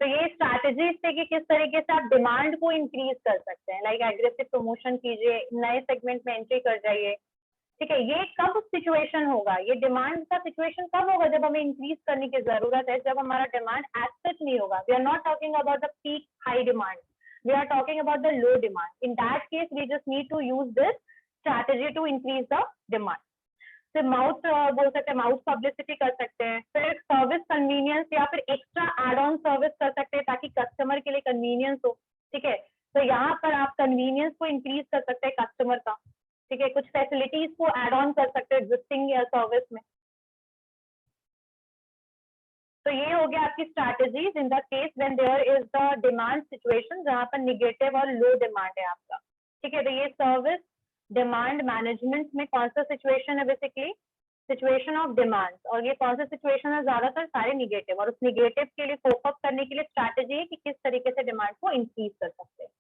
तो ये स्ट्रैटेजीज थे कि किस तरीके से आप डिमांड को इंक्रीज कर सकते हैं, लाइक एग्रेसिव प्रमोशन कीजिए, नए सेगमेंट में एंट्री कर जाइए, ठीक है। ये कब सिचुएशन होगा, ये डिमांड का सिचुएशन कब होगा, जब हमें इंक्रीज करने की जरूरत है, जब हमारा डिमांड एज सच नहीं होगा। We are not talking about the peak high demand, we are talking about the low demand. In that case we just need to use this strategy to increase the demand. फिर mouth बोल सकते हैं, mouth publicity कर सकते हैं, फिर service convenience या फिर एक्स्ट्रा एड ऑन सर्विस कर सकते हैं ताकि कस्टमर के लिए कन्वीनियंस हो, ठीक है। तो यहाँ पर आप कन्वीनियंस को इंक्रीज कर सकते हैं कस्टमर का, ठीक है। कुछ फैसिलिटीज को एड ऑन कर सकते हैं एग्जिस्टिंग सर्विस में। तो ये हो गया आपकी strategies in the case when there is the demand situation, जहां पर निगेटिव और लो डिमांड है आपका, ठीक है। तो ये सर्विस डिमांड मैनेजमेंट में कौन सा सिचुएशन है, बेसिकली सिचुएशन ऑफ डिमांड, और ये कौन सा सिचुएशन है, ज्यादातर सारे निगेटिव, और उस निगेटिव के लिए कोप अप करने के लिए स्ट्रैटेजी है कि किस तरीके से डिमांड को इंक्रीज कर सकते हैं,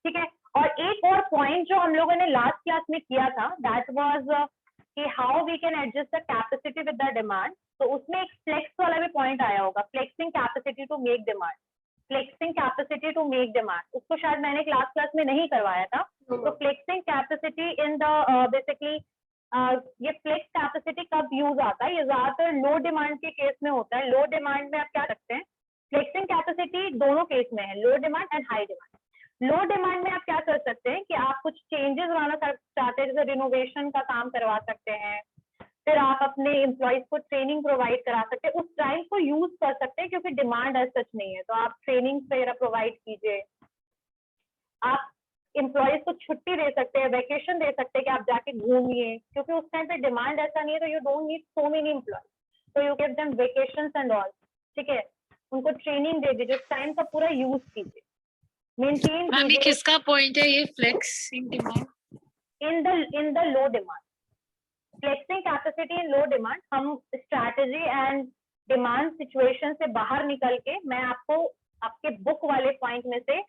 ठीक है। और एक और पॉइंट जो हम लोगों ने लास्ट क्लास में किया था, दैट वाज कि how we can adjust the capacity with the demand. तो उसमें एक फ्लेक्स वाला भी पॉइंट आया होगा, flexing capacity to make demand, flexing capacity to make demand. उसको शायद मैंने क्लास में नहीं करवाया था। तो flexing capacity in the basically ये फ्लेक्स कैपेसिटी कब यूज आता है, ये ज्यादातर लो डिमांड के केस में होता है। लो डिमांड में आप क्या करते हैं, फ्लेक्सिंग कैपेसिटी दोनों केस में है, low demand and high demand. Low demand में आप क्या कर सकते हैं कि आप कुछ चेंजेस लाना चाहते हैं, जैसे रिनोवेशन का काम करवा सकते हैं, फिर आप अपने एम्प्लॉयज को ट्रेनिंग प्रोवाइड करा सकते हैं, उस टाइम को यूज कर सकते हैं क्योंकि डिमांड एज सच नहीं है, तो आप ट्रेनिंग वगैरह प्रोवाइड कीजिए। आप एम्प्लॉयज को छुट्टी दे सकते हैं, वेकेशन दे सकते हैं कि आप जाके घूमिए, क्योंकि उस टाइम पे डिमांड ऐसा नहीं है, तो you don't need so many employees, तो you give them vacations and all, ठीक है। उनको ट्रेनिंग दे दीजिए, उस टाइम का पूरा यूज कीजिए, मेंटेन मैम ये कीजिए। किसका पॉइंट है, ये flexing demand in the low demand, flexing capacity in low demand, हम स्ट्रैटेजी एंड डिमांड सिचुएशन से बाहर निकल के मैं आपको आपके बुक वाले पॉइंट में से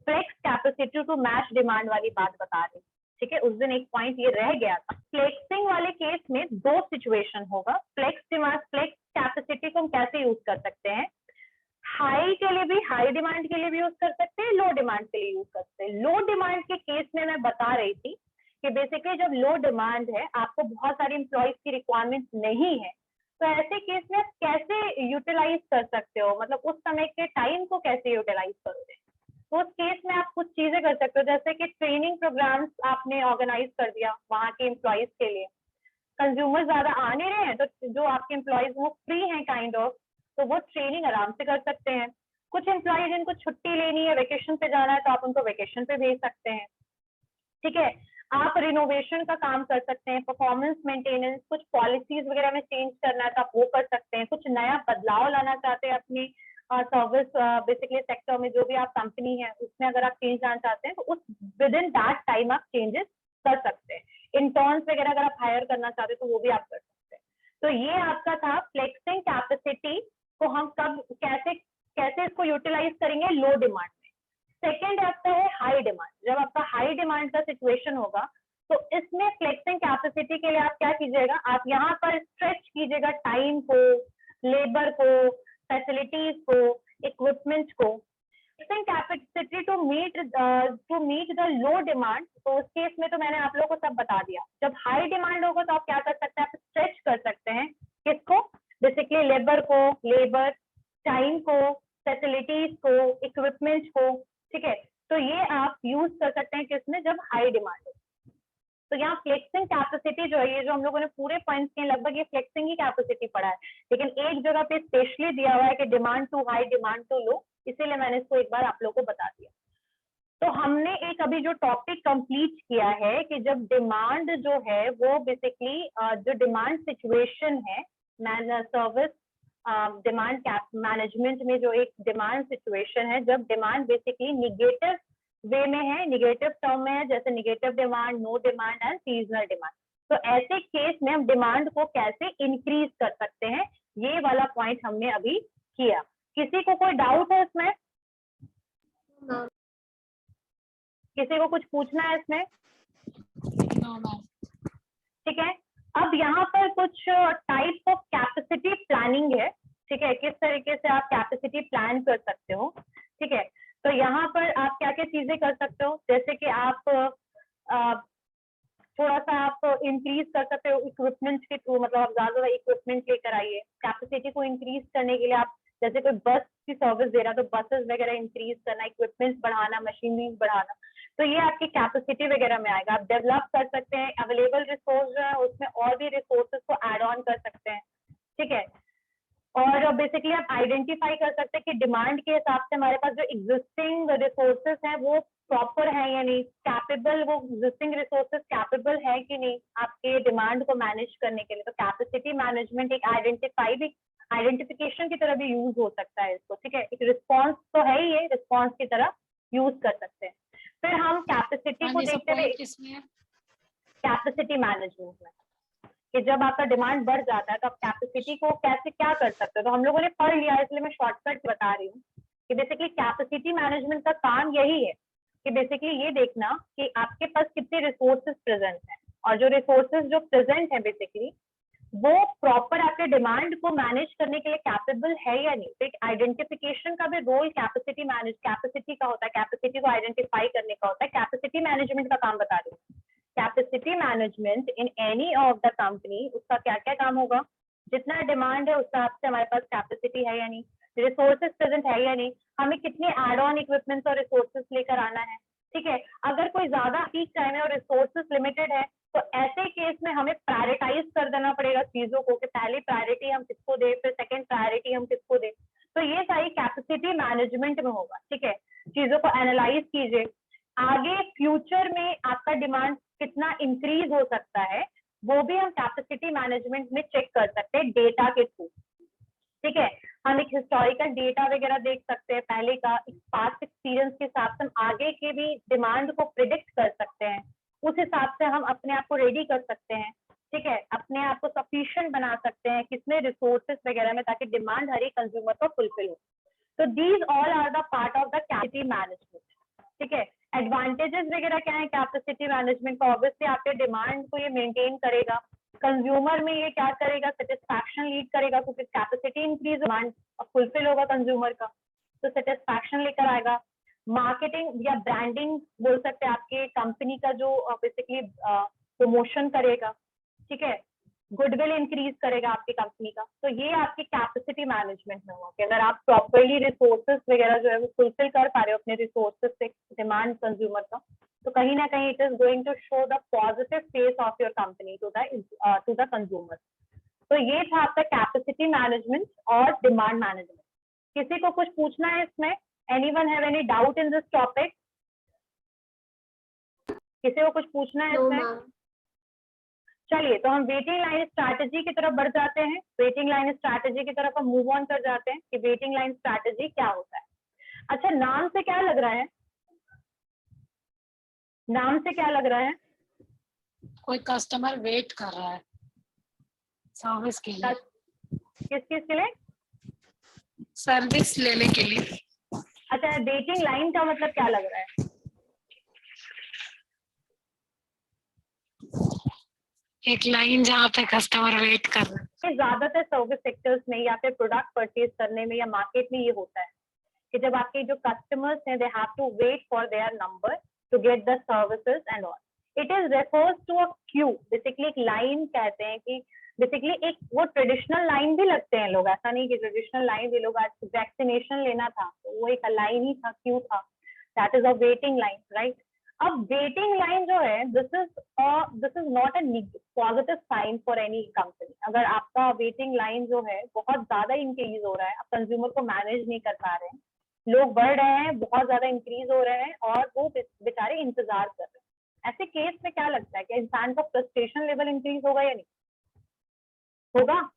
flex capacity to match demand वाली बात बता रही, ठीक है। उस दिन एक पॉइंट ये रह गया था। फ्लेक्सिंग वाले केस में दो सिचुएशन होगा, फ्लेक्स डिमांड, फ्लेक्स कैपेसिटी को हम कैसे यूज कर सकते हैं, हाई के लिए भी, हाई डिमांड के लिए भी यूज कर सकते हैं, लो डिमांड के लिए यूज कर सकते हैं। लो डिमांड के केस में मैं बता रही थी कि बेसिकली जब लो डिमांड है, आपको बहुत सारी एम्प्लॉयज की रिक्वायरमेंट नहीं है, तो ऐसे केस में आप कैसे यूटिलाइज कर सकते हो, मतलब उस समय के टाइम को कैसे यूटिलाइज करोगे। तो उस केस में आप कुछ चीजें कर सकते हो, जैसे कि ट्रेनिंग प्रोग्राम्स आपने ऑर्गेनाइज कर दिया वहाँ के एम्प्लॉयज के लिए। कंज्यूमर ज्यादा आ नहीं रहे हैं, तो जो आपके एम्प्लॉयज वो फ्री हैं काइंड ऑफ, तो वो ट्रेनिंग आराम से कर सकते हैं। कुछ एम्प्लॉयज जिनको छुट्टी लेनी है, वेकेशन पे जाना है, तो आप उनको वेकेशन पे भेज सकते हैं, ठीक है। आप रिनोवेशन का काम कर सकते हैं, परफॉर्मेंस मेंटेनेंस, कुछ पॉलिसीज वगैरह में चेंज करना है तो आप वो कर सकते हैं। कुछ नया बदलाव लाना चाहते हैं अपनी सर्विस बेसिकली सेक्टर में, जो भी आप कंपनी है उसमें अगर आप चेंज लाना चाहते हैं, तो उस विद इन दैट टाइम आप चेंजेस कर सकते हैं। इंटर्न्स वगैरह अगर आप हायर करना चाहते हैं तो वो भी आप कर सकते हैं। तो ये आपका था फ्लेक्सिंग कैपेसिटी को हम कब कैसे कैसे इसको यूटिलाइज करेंगे लो डिमांड में। सेकेंड आपका है हाई डिमांड। जब आपका हाई डिमांड का सिचुएशन होगा तो इसमें फ्लेक्सिंग कैपेसिटी के लिए आप क्या कीजिएगा, आप यहाँ पर स्ट्रेच कीजिएगा टाइम को, लेबर को, फैसिलिटीज को, इक्विपमेंट को। Flexing capacity to meet the low demand, तो उस केस में तो मैंने आप लोगों को सब बता दिया। जब हाई डिमांड होगा तो आप क्या कर सकते हैं, आप स्ट्रेच कर सकते हैं किसको, बेसिकली लेबर को, लेबर, टाइम को, फैसिलिटीज को, इक्विपमेंट को, ठीक है। तो ये आप यूज कर सकते हैं किसमें, जब हाई डिमांड हो। तो यहाँ फ्लेक्सिंग कैपेसिटी जो है, ये जो हम लोगों ने पूरे पॉइंट्स किए लगभग ये फ्लेक्सिंग ही कैपेसिटी पढ़ा है, लेकिन एक जगह पे स्पेशली दिया हुआ है कि demand to high demand to low, इसीलिए मैंने इसको एक बार आप लोगों को बता दिया। तो हमने एक अभी जो टॉपिक कंप्लीट किया है कि जब डिमांड जो है वो बेसिकली जो डिमांड सिचुएशन है सर्विस डिमांड मैनेजमेंट में, जो एक डिमांड सिचुएशन है जब डिमांड बेसिकली निगेटिव वे में है, निगेटिव टर्म में है, जैसे negative demand, no demand and seasonal demand. तो ऐसे केस में हम डिमांड को कैसे इंक्रीज कर सकते हैं, ये वाला पॉइंट हमने अभी किया। किसी को कोई डाउट है इसमें? किसी को कुछ पूछना है इसमें? ठीक है, अब यहाँ पर कुछ टाइप्स ऑफ कैपेसिटी प्लानिंग है। ठीक है, किस तरीके से आप कैपेसिटी प्लान कर सकते हो। ठीक है, तो यहाँ पर आप क्या क्या चीजें कर सकते हो, जैसे कि आप थोड़ा सा आप इंक्रीज कर सकते हो इक्विपमेंट के थ्रू, मतलब आप ज्यादा इक्विपमेंट लेकर आइए। कैपेसिटी को इंक्रीज करने के लिए आप जैसे कोई बस की सर्विस दे रहा है तो बसेस वगैरह इंक्रीज करना, इक्विपमेंट्स बढ़ाना, मशीनरीज बढ़ाना, तो ये आपकी कैपेसिटी वगैरह में आएगा। आप डेवलप कर सकते हैं, अवेलेबल रिसोर्स जो है उसमें और भी रिसोर्सेज को ऐड ऑन कर सकते हैं। ठीक है, और बेसिकली आप आइडेंटिफाई कर सकते हैं कि डिमांड के हिसाब से हमारे पास जो एग्जिस्टिंग रिसोर्सेज हैं वो प्रॉपर है या नहीं, कैपेबल, वो एग्जिस्टिंग रिसोर्सेज कैपेबल है कि नहीं आपके डिमांड को मैनेज करने के लिए। तो कैपेसिटी मैनेजमेंट एक आइडेंटिफिकेशन की तरह भी यूज हो सकता है इसको। ठीक है, एक रिस्पॉन्स तो है ही, रिस्पॉन्स की तरह यूज कर सकते हैं। फिर हम कैपेसिटी को देखते हुए कैपेसिटी मैनेजमेंट में कि जब आपका डिमांड बढ़ जाता है तो आप कैपेसिटी को कैसे क्या कर सकते हो, तो हम लोगों ने पढ़ लिया, इसलिए मैं शॉर्टकट बता रही हूँ कि बेसिकली कैपेसिटी मैनेजमेंट का काम यही है कि बेसिकली ये देखना कि आपके पास कितने रिसोर्सेज प्रेजेंट हैं, और जो रिसोर्सेज जो प्रेजेंट है बेसिकली वो प्रॉपर आपके डिमांड को मैनेज करने के लिए कैपेबल है या नहीं। तो एक आइडेंटिफिकेशन का भी रोल कैपेसिटी का होता है, कैपेसिटी को आइडेंटिफाई करने का होता है। कैपेसिटी मैनेजमेंट का काम बता रही हूँ। Capacity management in any of the company, उसका क्या क्या काम होगा, जितना डिमांड है उस हिसाब से हमारे पास कैपेसिटी है या नहीं, रिसोर्सेज प्रेजेंट है या नहीं, हमें कितने एड ऑन इक्विपमेंट्स और रिसोर्सेज लेकर आना है। ठीक है, अगर कोई ज्यादा पीक टाइम है और रिसोर्सेज लिमिटेड है तो ऐसे केस में हमें प्रायोरिटाइज कर देना पड़ेगा चीजों को कि पहली प्रायोरिटी हम किसको दे, फिर सेकंड प्रायोरिटी हम किसको दे। तो ये सारी कैपेसिटी मैनेजमेंट में होगा। ठीक है, चीजों को एनालाइज कीजिए, आगे फ्यूचर में आपका डिमांड कितना इंक्रीज हो सकता है वो भी हम कैपेसिटी मैनेजमेंट में चेक कर सकते हैं डेटा के थ्रू। ठीक है, हम एक हिस्टोरिकल डेटा वगैरह देख सकते हैं, पहले का पास्ट एक्सपीरियंस के हिसाब से हम आगे के भी डिमांड को प्रिडिक्ट कर सकते हैं, उस हिसाब से हम अपने आप को रेडी कर सकते हैं। ठीक है, अपने आप को सफिशिएंट बना सकते हैं कितने रिसोर्सेज वगैरह में, ताकि डिमांड हर एक कंज्यूमर को फुलफिल हो। तो these all are the part of the capacity management. ठीक है, एडवांटेजेस वगैरह क्या है कैपेसिटी मैनेजमेंट का, ऑब्वियसली आपके डिमांड को ये मेंटेन करेगा, कंज्यूमर में ये क्या करेगा, सेटिस्फैक्शन लीड करेगा, क्योंकि कैपेसिटी इंक्रीज, डिमांड फुलफिल होगा कंज्यूमर का, तो सेटिस्फैक्शन लेकर आएगा। मार्केटिंग या ब्रांडिंग बोल सकते हैं, आपके कंपनी का जो बेसिकली प्रमोशन करेगा। ठीक है, गुडविल इंक्रीज करेगा आपकी कंपनी का। तो ये आपकी कैपेसिटी मैनेजमेंट में हुआ कि अगर आप प्रॉपरली रिसोर्सेज वगैरह जो है वो फुलफिल कर पा रहे हो अपने रिसोर्सेज से डिमांड कंज्यूमर का, तो कहीं ना कहीं it is going to show the positive face of your company to the consumer. तो ये था आपका कैपेसिटी मैनेजमेंट और डिमांड मैनेजमेंट। किसी को कुछ पूछना है इसमें? Anyone have any doubt in this topic? किसी को कुछ पूछना है इसमें? चलिए, तो हम वेटिंग लाइन स्ट्रैटेजी की तरफ बढ़ जाते हैं। वेटिंग लाइन स्ट्रैटेजी की तरफ हम मूव ऑन कर जाते हैं कि वेटिंग लाइन स्ट्रैटेजी क्या होता है। अच्छा, नाम से क्या लग रहा है? नाम से क्या लग रहा है? कोई कस्टमर वेट कर रहा है सर्विस के लिए। किस किस के लिए? सर्विस लेने के लिए। अच्छा, वेटिंग लाइन का मतलब क्या लग रहा है? एक लाइन जहाँ पे कस्टमर वेट कर रहा है। ज्यादातर सर्विस सेक्टर्स में या फिर प्रोडक्ट परचेज करने में या मार्केट में ये होता है कि जब आपके जो कस्टमर्स हैं, they have to wait for their number to get the services and all. It is refers to a queue. Basically एक लाइन कहते हैं कि बेसिकली एक वो ट्रेडिशनल लाइन भी लगते हैं लोग, ऐसा नहीं कि ट्रेडिशनल लाइन भी लोग, आज वैक्सीनेशन लेना था तो वो एक लाइन ही था, क्यू था, that is a waiting line, right. अब वेटिंग लाइन जो है, this is not a positive sign for any company. अगर आपका वेटिंग लाइन जो है बहुत ज्यादा इंक्रीज हो रहा है, आप कंज्यूमर को मैनेज नहीं कर पा रहे हैं, लोग बढ़ रहे हैं, बहुत ज्यादा इंक्रीज हो रहे हैं और वो बेचारे इंतजार कर रहे हैं, ऐसे केस में क्या लगता है कि इंसान का फ्रस्ट्रेशन लेवल इंक्रीज होगा या नहीं होगा?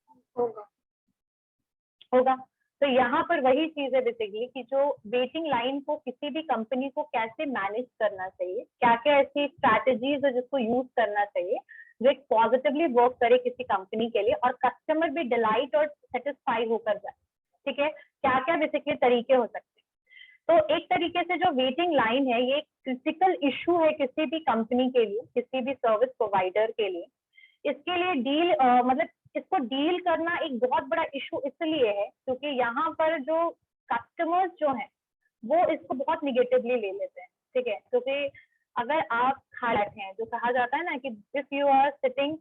होगा। तो यहाँ पर वही चीज है बेसिकली कि जो वेटिंग लाइन को किसी भी कंपनी को कैसे मैनेज करना चाहिए, क्या क्या ऐसी स्ट्रैटेजीज है जिसको यूज करना चाहिए जो एक पॉजिटिवली वर्क करे किसी कंपनी के लिए और कस्टमर भी डिलाइट और सेटिस्फाई होकर जाए। ठीक है, क्या क्या बेसिकली तरीके हो सकते हैं। तो एक तरीके से जो वेटिंग लाइन है ये एक क्रिटिकल इशू है किसी भी कंपनी के लिए, किसी भी सर्विस प्रोवाइडर के लिए। इसके लिए मतलब इसको डील करना एक बहुत बड़ा इशू इसलिए है क्योंकि यहाँ पर जो कस्टमर्स जो हैं वो इसको बहुत निगेटिवली ले लेते हैं। ठीक है, क्योंकि अगर आप खा बैठे हैं, जो कहा जाता है ना कि if you are sitting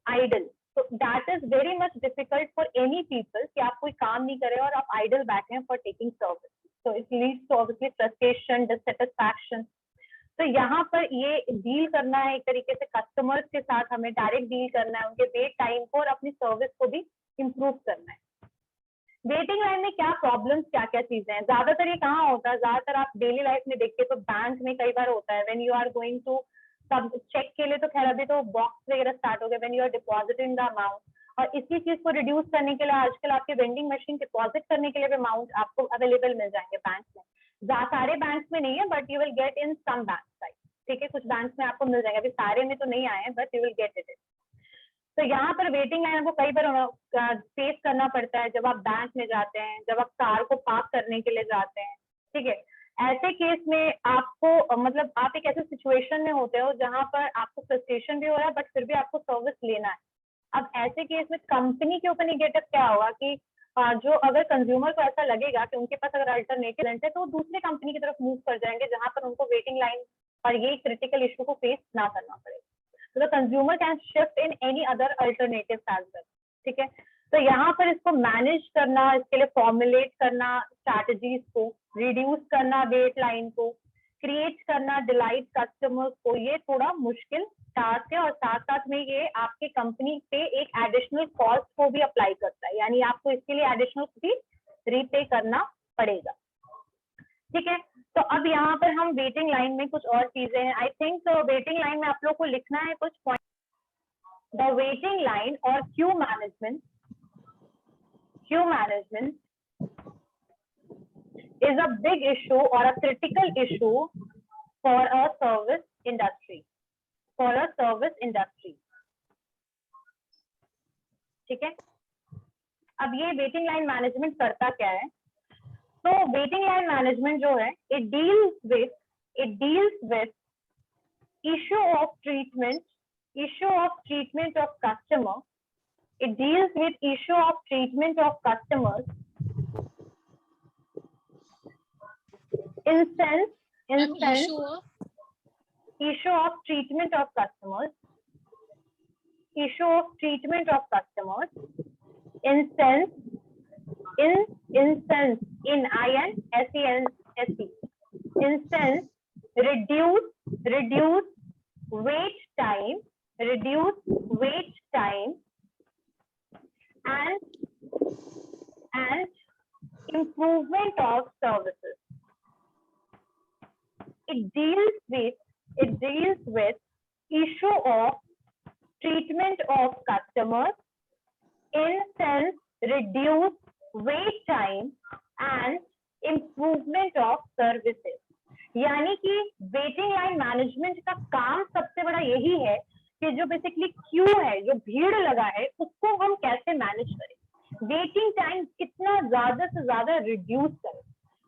idle, तो that is very much difficult for any people कि आप कोई काम नहीं करे और आप आइडल बैठे हैं फॉर टेकिंग सर्विस। तो it leads to obviously frustration, dissatisfaction. तो यहाँ पर ये डील करना है एक तरीके से कस्टमर्स के साथ, हमें डायरेक्ट डील करना है, उनके वेट टाइम को और अपनी सर्विस को भी इम्प्रूव करना है। वेटिंग लाइन में क्या प्रॉब्लम्स, क्या क्या चीजें हैं, ज्यादातर ये कहाँ होता है, ज्यादातर आप डेली लाइफ में देखते तो बैंक में कई बार होता है when you are going to सब चेक के लिए, तो खैर अभी तो बॉक्स वगैरह स्टार्ट हो गए, when you are depositing the amount, और इसी चीज को रिड्यूस करने के लिए आजकल आपके वेंडिंग मशीन डिपॉजिट करने के लिए भी अमाउंट आपको अवेलेबल मिल जाएंगे बैंक में। सारे बैंक में नहीं है but you will get in some bank side. ठीक है, कुछ बैंक में आपको मिल जाएगा, अभी सारे में तो नहीं आए हैं but you will get it. तो यहाँ पर वेटिंग लाइन को कई बार फेस करना पड़ता है जब आप बैंक में जाते हैं, जब आप कार को पार्क करने के लिए जाते हैं। ठीक है, ऐसे केस में आपको मतलब आप एक ऐसे सिचुएशन में होते हो जहाँ पर आपको फ्रस्ट्रेशन भी हो रहा है बट फिर भी आपको सर्विस लेना है। अब ऐसे केस में कंपनी के ऊपर निगेटिव क्या होगा कि जो अगर कंज्यूमर को ऐसा लगेगा कि उनके पास अगर अल्टरनेटिव है तो वो दूसरी कंपनी की तरफ मूव कर जाएंगे जहां पर उनको वेटिंग लाइन और ये क्रिटिकल इशू को फेस ना करना पड़ेगा। तो the consumer can shift in any other alternative as well. ठीक है, तो यहाँ पर इसको मैनेज करना, इसके लिए फॉर्मुलेट करना स्ट्रैटेजीज को, रिड्यूस करना वेट लाइन को, क्रिएट करना डिलाइट कस्टमर्स को, ये थोड़ा मुश्किल टास्क है और साथ साथ में ये आपकी कंपनी पे एक एडिशनल कॉस्ट को भी अप्लाई करता है, यानी आपको इसके लिए एडिशनल फी रीपे करना पड़ेगा। ठीक है, तो अब यहाँ पर हम वेटिंग लाइन में कुछ और चीजें हैं। आई थिंक वेटिंग लाइन में आप लोग को लिखना है कुछ पॉइंट। द वेटिंग लाइन और Q management is a big issue or a critical issue for a service industry. ठीक है, अब ये वेटिंग लाइन मैनेजमेंट करता क्या है? तो वेटिंग लाइन मैनेजमेंट जो है it deals with issue of treatment of customer. It deals with issue of treatment of customers. Instance issue of treatment of customers. Instance reduce wait time and improvement of services. It deals with issue of treatment of customers, instance reduce wait time and improvement of services. यानी कि waiting line management का काम सबसे बड़ा यही है कि जो बेसिकली क्यू है, जो भीड़ लगा है, उसको हम कैसे मैनेज करें, वेटिंग टाइम कितना ज्यादा से ज्यादा रिड्यूस करें।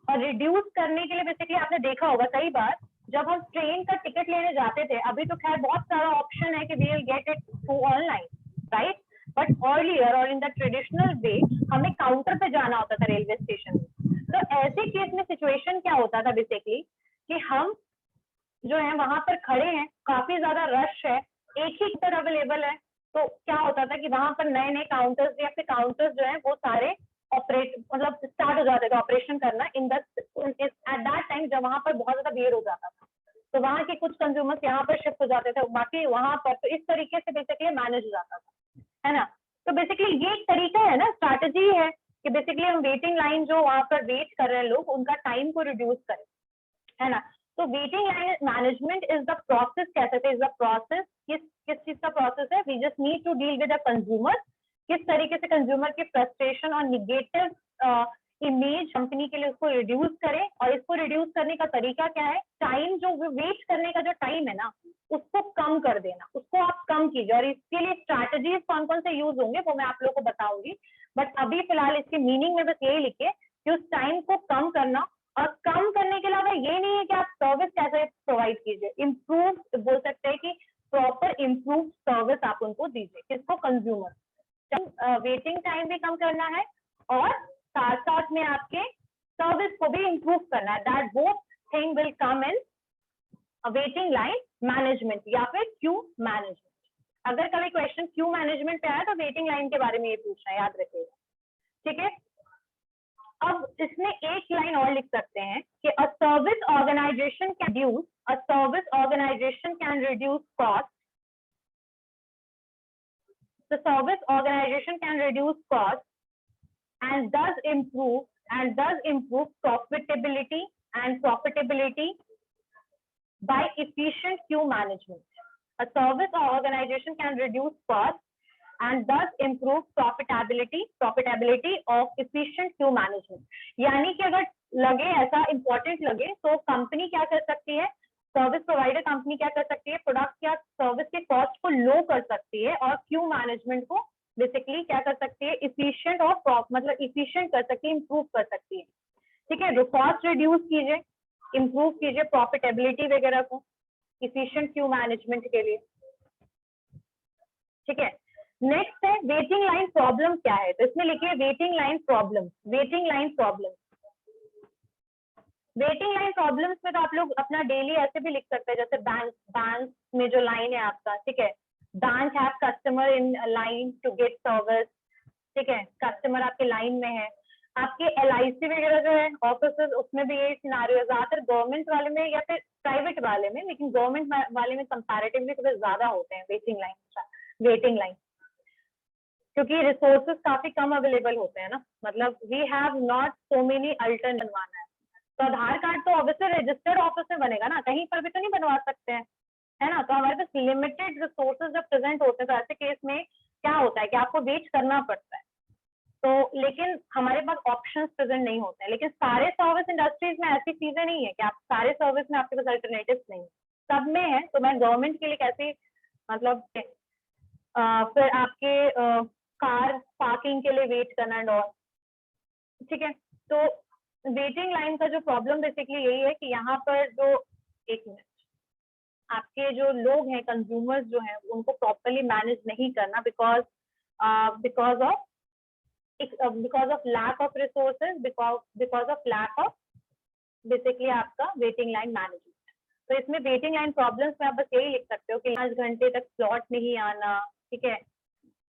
और रिड्यूस करने के लिए बेसिकली आपने देखा होगा कई बार जब हम ट्रेन का टिकट लेने जाते थे, अभी तो खैर बहुत सारा ऑप्शन है कि we will get it through online, right, but earlier और इन द ट्रेडिशनल वे हमें काउंटर पे जाना होता था रेलवे स्टेशन में। तो ऐसे केस में सिचुएशन क्या होता था बेसिकली कि हम जो है वहां पर खड़े हैं, काफी ज्यादा रश है, एक ही टिकट अवेलेबल है, तो क्या होता था कि वहां पर नए नए काउंटर्स या फिर काउंटर्स जो है वो सारे ऑपरेट मतलब स्टार्ट हो जाते थे ऑपरेशन करना in the at that time जब वहां पर बहुत ज्यादा भीड़ हो जाता था। तो वहाँ के कुछ कंज्यूमर्स यहाँ पर शिफ्ट हो जाते थे, बाकी वहां पर, तो इस तरीके से बेसिकली मैनेज हो जाता था, है ना। तो बेसिकली ये एक तरीका है ना, स्ट्रैटेजी है कि बेसिकली हम वेटिंग लाइन जो वहां पर वेट कर रहे हैं लोग, उनका टाइम को रिड्यूस करें, है ना। तो waiting line management is the process, कह सकते हैं इज द प्रोसेस, किस चीज का प्रोसेस है, we just need to deal with a consumer, किस तरीके से कंज्यूमर की फ्रस्ट्रेशन और निगेटिव इमेज कंपनी के लिए उसको रिड्यूस करें, और इसको रिड्यूस करने का तरीका क्या है, टाइम जो वेट करने का जो टाइम है ना, उसको कम कर देना, उसको आप कम कीजिए, और इसके लिए स्ट्रैटेजीज कौन कौन से यूज होंगे वो मैं आप लोगों को बताऊंगी, बट अभी फिलहाल इसकी मीनिंग में बस यही लिखे कि उस टाइम को कम करना, और कम करने के अलावा ये नहीं है कि आप सर्विस कैसे प्रोवाइड कीजिए, इम्प्रूव बोल सकते हैं कि प्रॉपर इम्प्रूव सर्विस आप उनको दीजिए, किसको, कंज्यूमर। वेटिंग टाइम भी कम करना है और साथ साथ में आपके सर्विस को भी इम्प्रूव करना है, that both thing will come in waiting line management या फिर क्यू मैनेजमेंट। अगर कभी क्वेश्चन क्यू मैनेजमेंट पे आया तो वेटिंग लाइन के बारे में ये पूछना है, याद रखिएगा, ठीक है। अब इसमें एक लाइन और लिख सकते हैं कि a service organization can reduce cost, the service organization can reduce costs and thus improve profitability by efficient queue management. A service organization can reduce costs and thus improve profitability of efficient queue management. यानी कि अगर लगे ऐसा important लगे तो company क्या कर सकती है, सर्विस प्रोवाइडर कंपनी क्या कर सकती है, प्रोडक्ट या सर्विस के कॉस्ट को लो कर सकती है और क्यू मैनेजमेंट को बेसिकली क्या कर सकती है, इफिशिएंट और मतलब इफिशिएंट कर सकती है, इंप्रूव कर सकती है, ठीक है। कॉस्ट रिड्यूस कीजिए, इंप्रूव कीजिए प्रॉफिटेबिलिटी वगैरह को इफिशिएंट क्यू मैनेजमेंट के लिए, ठीक है। नेक्स्ट है वेटिंग लाइन प्रॉब्लम क्या है, तो इसमें लिखिए waiting line problem. Waiting line problems में तो आप लोग अपना डेली ऐसे भी लिख सकते हैं, जैसे बैंक में जो लाइन है आपका, ठीक है, bank have customer in line to get service, ठीक है, कस्टमर आपके लाइन में है। आपके LIC वगैरह जो है ऑफिसर्स, उसमें भी यही सिनारियो है, ज्यादातर गवर्नमेंट वाले में या फिर प्राइवेट वाले में, लेकिन गवर्नमेंट वाले में कंपैरेटिवली थोड़े ज्यादा होते हैं वेटिंग लाइन, क्योंकि रिसोर्सेज काफी कम अवेलेबल होते हैं ना, मतलब we have not so many alternative बनवाना है, तो आधार कार्ड तो ऑब्वियसली रजिस्टर्ड ऑफिस में बनेगा ना, कहीं पर भी तो नहीं बनवा सकते हैं, है ना। तो हमारे पास लिमिटेड रिसोर्सेज जब प्रेजेंट होते हैं तो ऐसे केस में क्या होता है कि आपको वेट करना पड़ता है, तो लेकिन हमारे पास ऑप्शंस प्रेजेंट नहीं होते हैं। लेकिन सारे सर्विस इंडस्ट्रीज में ऐसी चीजें नहीं है कि आप सारे सर्विस में आपके पास अल्टरनेटिव्स नहीं है, सब में है। तो मैं गवर्नमेंट के लिए कैसे मतलब फिर आपके कार पार्किंग के लिए वेट करना एंड ऑल, ठीक है। तो वेटिंग लाइन का जो प्रॉब्लम बेसिकली यही है कि यहाँ पर जो एक मिनट आपके जो लोग हैं कंज्यूमर्स जो हैं उनको प्रॉपरली मैनेज नहीं करना because of lack of resources, because of lack of basically आपका वेटिंग लाइन मैनेजमेंट। तो इसमें वेटिंग लाइन प्रॉब्लम्स में आप बस यही लिख सकते हो कि 5 घंटे तक स्लॉट नहीं आना, ठीक है,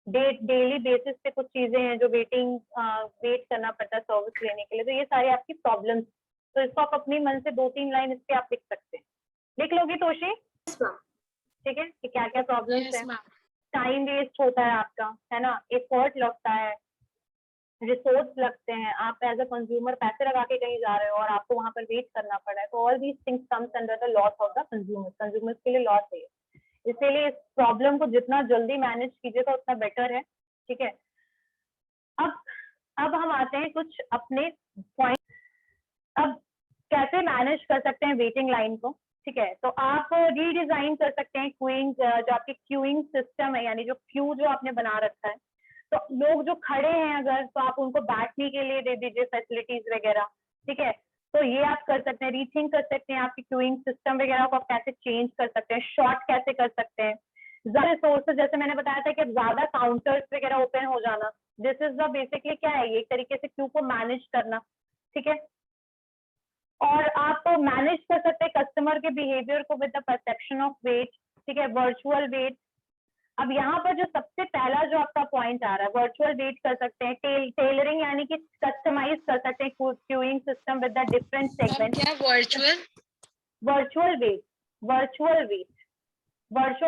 डेली बेसिस पे कुछ चीजें हैं जो वेट करना पड़ता है सर्विस लेने के लिए, तो ये सारी आपकी प्रॉब्लम्स। तो इसको आप अपनी मन से 2-3 लाइन इस पे आप लिख सकते हैं, लिख लोगे तोशी, ठीक है, कि क्या क्या प्रॉब्लम्स है। टाइम वेस्ट होता है आपका, है ना, एफर्ट लगता है, रिसोर्स लगते हैं, आप एज अ कंज्यूमर पैसे लगा के कहीं जा रहे हो और आपको वहां पर वेट करना पड़ रहा है, तो all these things comes under the loss of the consumers के लिए लॉस है। इसीलिए इस प्रॉब्लम को जितना जल्दी मैनेज कीजिएगा उतना बेटर है, ठीक है। अब हम आते हैं कुछ अपने पॉइंट, अब कैसे मैनेज कर सकते हैं वेटिंग लाइन को, ठीक है। तो आप रीडिजाइन कर सकते हैं क्यूइंग, जो आपकी क्यूइंग सिस्टम है, यानी जो क्यू जो आपने बना रखा है, तो लोग जो खड़े हैं अगर, तो आप उनको बैठने के लिए दे दीजिए फैसिलिटीज वगैरह, ठीक है। तो ये आप कर सकते हैं, रीथिंक कर सकते हैं आपकी क्यूइंग सिस्टम वगैरह को आप कैसे चेंज कर सकते हैं, शॉर्ट कैसे कर सकते हैं, ज्यादा रिसोर्सेज, जैसे मैंने बताया था कि ज्यादा काउंटर्स वगैरह ओपन हो जाना, दिस इज द बेसिकली क्या है, ये एक तरीके से क्यू को मैनेज करना, ठीक है। और आप मैनेज कर सकते हैं कस्टमर के बिहेवियर को with the perception of wait, ठीक है, वर्चुअल वेट। अब यहाँ पर जो सबसे पहला जो आपका पॉइंट आ रहा है, वर्चुअल वेट कर सकते हैं, टेलरिंग यानी कि कस्टमाइज कर सकते हैं queuing system with the different segment. क्या virtual wait, virtual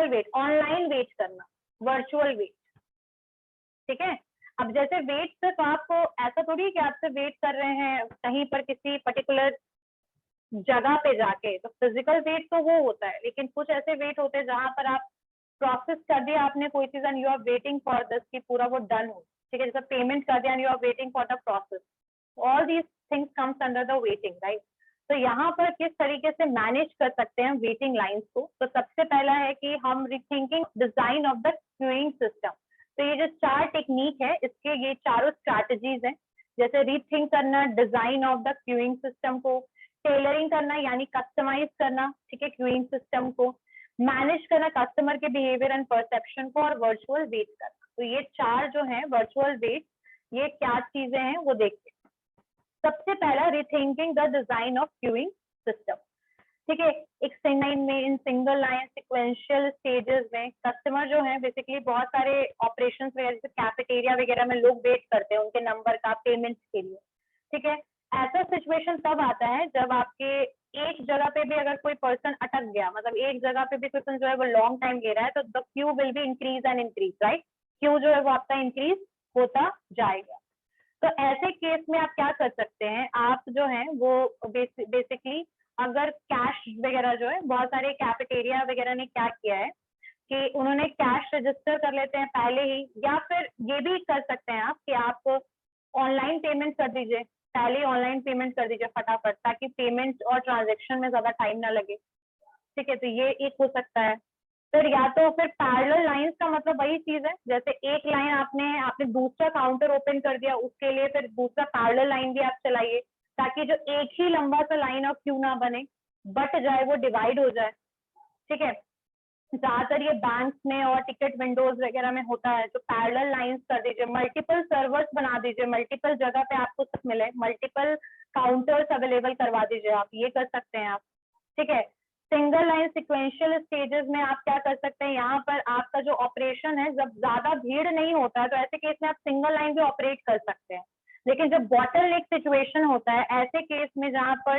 wait, online wait करना, वर्चुअल वेट, ठीक है। अब जैसे वेट सिर्फ आपको ऐसा थोड़ी है कि आपसे वेट कर रहे हैं कहीं पर किसी पर्टिकुलर जगह पे जाके, तो फिजिकल वेट तो वो होता है, लेकिन कुछ ऐसे वेट होते हैं जहां पर आप प्रोसेस कर दिया आपने कोई चीज and you are waiting for this कि पूरा वो डन हो, ठीक है। जैसे पेमेंट कर दिया and you are waiting for the process, all these things comes under the waiting, right. तो यहाँ पर किस तरीके से मैनेज कर सकते हैं वेटिंग लाइंस को, तो सबसे पहला है कि हम rethinking design of the queuing system. तो ये जो 4 टेक्निक है, इसके ये चारों स्ट्रैटेजीज हैं, जैसे रीथिंक करना design of the queuing system को, टेलरिंग करना यानी कस्टमाइज करना, ठीक है, क्यूइंग सिस्टम को, मैनेज करना कस्टमर के बिहेवियर एंड परसेप्शन को, और वर्चुअल वेट करना। तो ये 4 जो है वर्चुअल वेट, ये क्या चीजें हैं वो देखते हैं। सबसे पहला rethinking the design of queuing system, ठीक है। एक लाइन में, in single line sequential stages में कस्टमर जो है बेसिकली बहुत सारे ऑपरेशंस वगैरह जैसे कैफेटेरिया वगैरह में लोग वेट करते हैं उनके नंबर का पेमेंट के लिए, ठीक है। ऐसा सिचुएशन तब आता है जब आपके एक जगह पे भी अगर कोई पर्सन अटक गया, मतलब एक जगह पे भी पर्सन जो है वो लॉन्ग टाइम ले रहा है, तो the Q will be increase and increase, right. Q जो है वो आपका इंक्रीज होता जाएगा। तो ऐसे केस में आप क्या कर सकते हैं, आप जो है वो बेसिकली अगर कैश वगैरह जो है, बहुत सारे कैफेटेरिया वगैरह ने क्या किया है कि उन्होंने कैश रजिस्टर कर लेते हैं पहले ही, या फिर ये भी कर सकते हैं आप कि आप ऑनलाइन पेमेंट कर दीजिए, पहले ऑनलाइन पेमेंट कर दीजिए फटाफट, ताकि पेमेंट और ट्रांजेक्शन में ज्यादा टाइम ना लगे, ठीक है। तो ये एक हो सकता है। फिर या तो फिर पैरेलल लाइंस का मतलब वही चीज है, जैसे एक लाइन आपने दूसरा काउंटर ओपन कर दिया, उसके लिए फिर दूसरा पैरेलल लाइन भी आप चलाइए, ताकि जो एक ही लंबा सा लाइन ऑफ क्यू ना बने, बट जाए, वो डिवाइड हो जाए, ठीक है। ज्यादातर ये बैंक में और टिकट विंडोज वगैरह में होता है, जो पैरेलल लाइंस कर दीजिए, मल्टीपल सर्वर्स बना दीजिए, मल्टीपल जगह पे आपको सब मिले, मल्टीपल काउंटर्स अवेलेबल करवा दीजिए, आप ये कर सकते हैं आप, ठीक है। सिंगल लाइन सिक्वेंशियल स्टेजेस में आप क्या कर सकते हैं, यहाँ पर आपका जो ऑपरेशन है जब ज्यादा भीड़ नहीं होता है, तो ऐसे केस में आप सिंगल लाइन भी ऑपरेट कर सकते हैं। लेकिन जब बॉटलनेक सिचुएशन होता है, ऐसे केस में जहाँ पर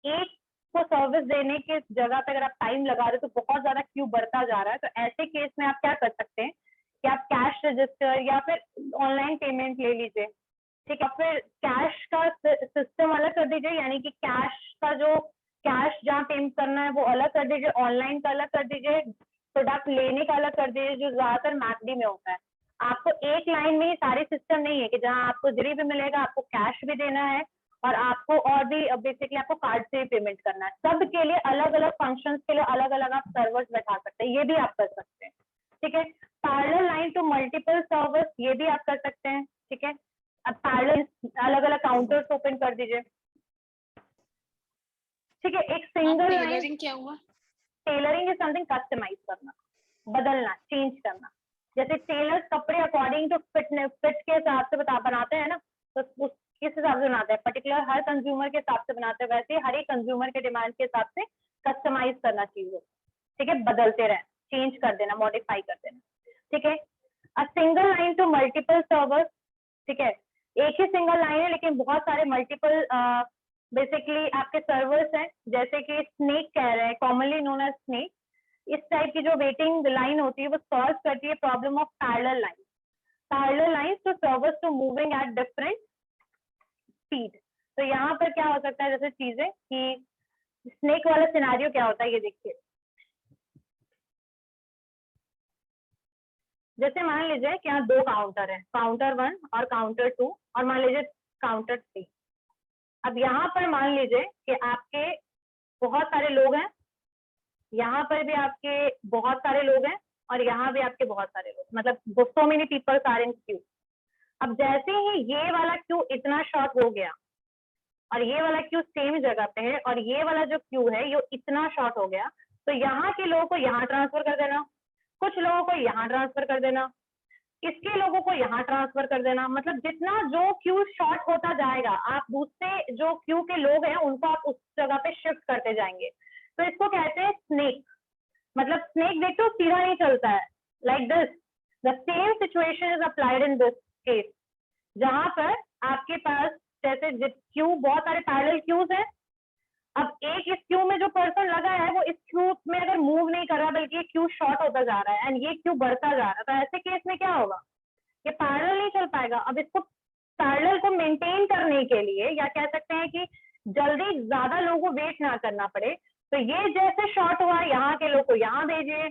एक को सर्विस देने के जगह पे अगर आप टाइम लगा रहे हो तो बहुत ज्यादा क्यू बढ़ता जा रहा है, तो ऐसे केस में आप क्या कर सकते हैं कि आप कैश रजिस्टर या फिर ऑनलाइन पेमेंट ले लीजिए, ठीक है। फिर कैश का सिस्टम अलग कर दीजिए, यानी कि कैश का जो कैश जहाँ पेमेंट करना है वो अलग कर दीजिए, ऑनलाइन का अलग कर दीजिए, प्रोडक्ट लेने का अलग कर दीजिए, जो ज्यादातर मैकडी में होता है। आपको एक लाइन में ही सारे सिस्टम नहीं है कि जहाँ आपको जरी भी मिलेगा आपको कैश भी देना है, और आपको और भी बेसिकली आपको कार्ड से भी पेमेंट करना है। सब के लिए अलग अलग फंक्शंस के लिए अलग अलग आप सर्वर्स बैठा सकते हैं, ये भी आप कर सकते हैं, ठीक है। Parallel line to multiple servers, ये भी आप कर सकते हैं, ठीक है। अब पैरेलल अलग अलग काउंटर्स ओपन कर दीजिए, ठीक है। एक सिंगल लाइन, टेलरिंग क्या हुआ? टेलरिंग इज समथिंग कस्टमाइज करना, बदलना, चेंज करना। जैसे टेलर्स कपड़े अकॉर्डिंग टू फिट के हिसाब से बनाते हैं ना, तो उस किस हिसाब से बनाते हैं, पर्टिकुलर हर कंज्यूमर के हिसाब से बनाते हैं, वैसे हर एक कंज्यूमर के डिमांड के हिसाब से कस्टमाइज करना चीजों, ठीक है, बदलते रहना, चेंज कर देना, मॉडिफाई कर देना, ठीक है। A single line to multiple servers, ठीक है। एक ही सिंगल लाइन है लेकिन बहुत सारे मल्टीपल बेसिकली आपके सर्वर्स हैं, जैसे कि स्नेक कह रहे हैं, कॉमनली नोन एज स्नेक। इस टाइप की जो वेटिंग लाइन होती है वो सॉल्व करती है problem of parallel line, parallel lines to servers to moving at different speed. तो यहाँ पर क्या हो सकता है, जैसे चीजें कि स्नेक वाला सिनेरियो क्या होता है, ये देखिए। जैसे मान लीजिए कि यहाँ 2 काउंटर है, काउंटर 1 और काउंटर 2, और मान लीजिए काउंटर 3। अब यहाँ पर मान लीजिए कि आपके बहुत सारे लोग हैं, यहाँ पर भी आपके बहुत सारे लोग हैं, और यहाँ भी आपके बहुत सारे लोग, मतलब so many peoples are in queue. अब जैसे ही ये वाला क्यू इतना शॉर्ट हो गया, और ये वाला क्यू सेम जगह पे है, और ये वाला जो क्यू है ये इतना शॉर्ट हो गया, तो यहाँ के लोगों को यहाँ ट्रांसफर कर देना, कुछ लोगों को यहाँ ट्रांसफर कर देना, इसके लोगों को यहाँ ट्रांसफर कर देना। मतलब जितना जो क्यू शॉर्ट होता जाएगा, आप दूसरे जो क्यू के लोग हैं उनको आप उस जगह पे शिफ्ट करते जाएंगे। तो इसको कहते हैं स्नेक। मतलब स्नेक देखो सीधा नहीं चलता है, like this. The same situation is applied in this case, जहां पर आपके पास जैसे क्यू बहुत सारे पैरेलल क्यूज हैं। अब एक इस क्यू में जो पर्सन लगा है वो इस क्यू में अगर मूव नहीं कर रहा बल्कि ये क्यू शॉर्ट होता जा रहा है एंड ये क्यू बढ़ता जा रहा है, तो ऐसे केस में क्या होगा, ये पैरेलल नहीं चल पाएगा। अब इसको पैरेलल को मेंटेन करने के लिए या कह सकते हैं कि जल्दी ज्यादा लोगों को वेट ना करना पड़े, तो ये जैसे शॉर्ट हुआ यहाँ के लोग को यहाँ भेजिए,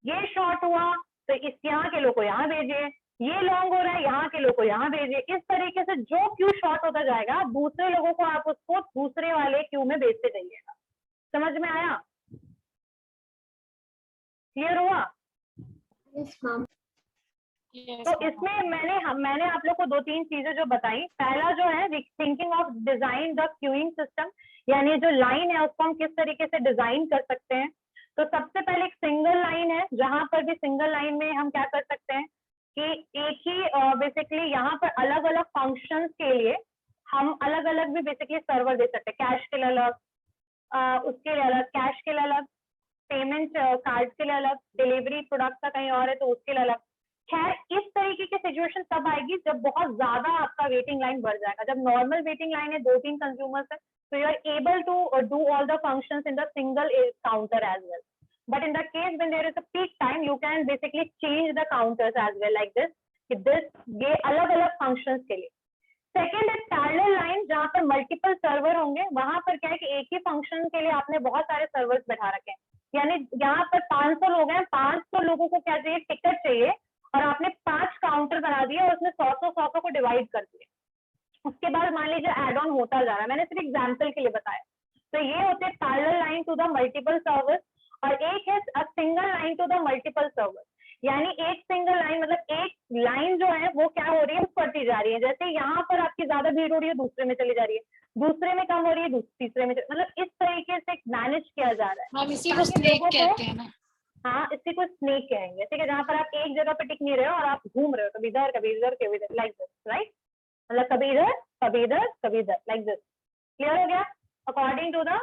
ये शॉर्ट हुआ तो इस यहाँ के लोग को यहाँ भेजिए, ये लॉन्ग हो रहा है यहाँ के लोग को यहाँ भेजिए। इस तरीके से जो क्यू शॉर्ट होता जाएगा दूसरे लोगों को आप उसको दूसरे वाले क्यू में भेजते जाइएगा। समझ में आया? क्लियर हुआ? Yes ma'am. तो इसमें मैंने आप लोग को 2-3 चीजें जो बताई, पहला जो है thinking of design the queuing system, यानी जो लाइन है उसको हम किस तरीके से डिजाइन कर सकते हैं। तो सबसे पहले एक सिंगल लाइन है, जहां पर भी सिंगल लाइन में हम क्या कर सकते हैं कि एक ही बेसिकली यहाँ पर अलग अलग फंक्शंस के लिए हम अलग अलग भी बेसिकली सर्वर दे सकते हैं। कैश के लिए अलग, उसके लिए अलग, कैश के लिए अलग, पेमेंट कार्ड के लिए अलग, डिलीवरी प्रोडक्ट का कहीं और है तो उसके लिए अलग। खैर इस तरीके की सिचुएशन तब आएगी जब बहुत ज्यादा आपका वेटिंग लाइन बढ़ जाएगा। जब नॉर्मल वेटिंग लाइन है 2-3 कंज्यूमर्स है तो you are able to do all the functions in the single counter as well, but in the case when there is a peak time you can basically change the counters as well like this, ये अलग अलग functions के लिए। Second है parallel line, जहां पर multiple server होंगे। वहां पर क्या है कि एक ही फंक्शन के लिए आपने बहुत सारे सर्वर्स बैठा रखे हैं, यानी यहाँ पर 500 लोग हैं, 500 लोगों को क्या चाहिए, टिकट चाहिए, और आपने 5 काउंटर बना दिए और उसमें 100 को डिवाइड कर दिए। उसके बाद मान लीजिए एड ऑन होता जा रहा है, मैंने सिर्फ एग्जाम्पल के लिए बताया। तो ये होते हैं parallel line to the multiple server, और एक है a single line to the multiple server, यानी एक सिंगल लाइन मतलब एक लाइन जो है वो क्या हो रही है, बढ़ती जा रही है। जैसे यहाँ पर आपकी ज्यादा भीड़ हो रही है दूसरे में चली जा रही है, दूसरे में कम हो रही है तीसरे में, मतलब इस तरीके से मैनेज किया जा रहा है। हम इसी को स्नेक कहते हैं ना। हाँ, इसी को स्नेक कहेंगे, ठीक है, जहाँ पर आप एक जगह पे टिक नहीं रहे हो और आप घूम रहे हो, कभी इधर कभी इधर कभी इधर, लाइक दिस, राइट, मतलब कभी इधर कभी इधर कभी इधर, लाइक दिस। क्लियर हो गया? अकॉर्डिंग टू द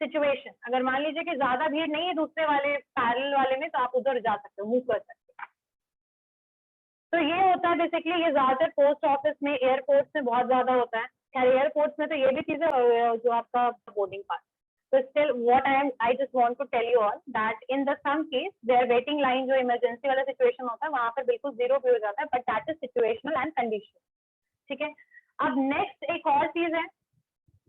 सिचुएशन, अगर मान लीजिए कि ज्यादा भीड़ नहीं है दूसरे वाले पैरेलल वाले में तो आप उधर जा सकते हो, मूव कर सकते हो। तो ये होता है बेसिकली, ये ज्यादातर पोस्ट ऑफिस में, एयरपोर्ट्स में बहुत ज्यादा होता है। खैर एयरपोर्ट्स में तो ये भी चीजें जो आपका boarding pass. So still what I just want to tell you all that in the some case their waiting line जो इमरजेंसी वाला सिचुएशन होता है वहां पर बिल्कुल जीरो भी हो जाता है, but that is situational and condition, ठीक है। अब नेक्स्ट एक और चीज है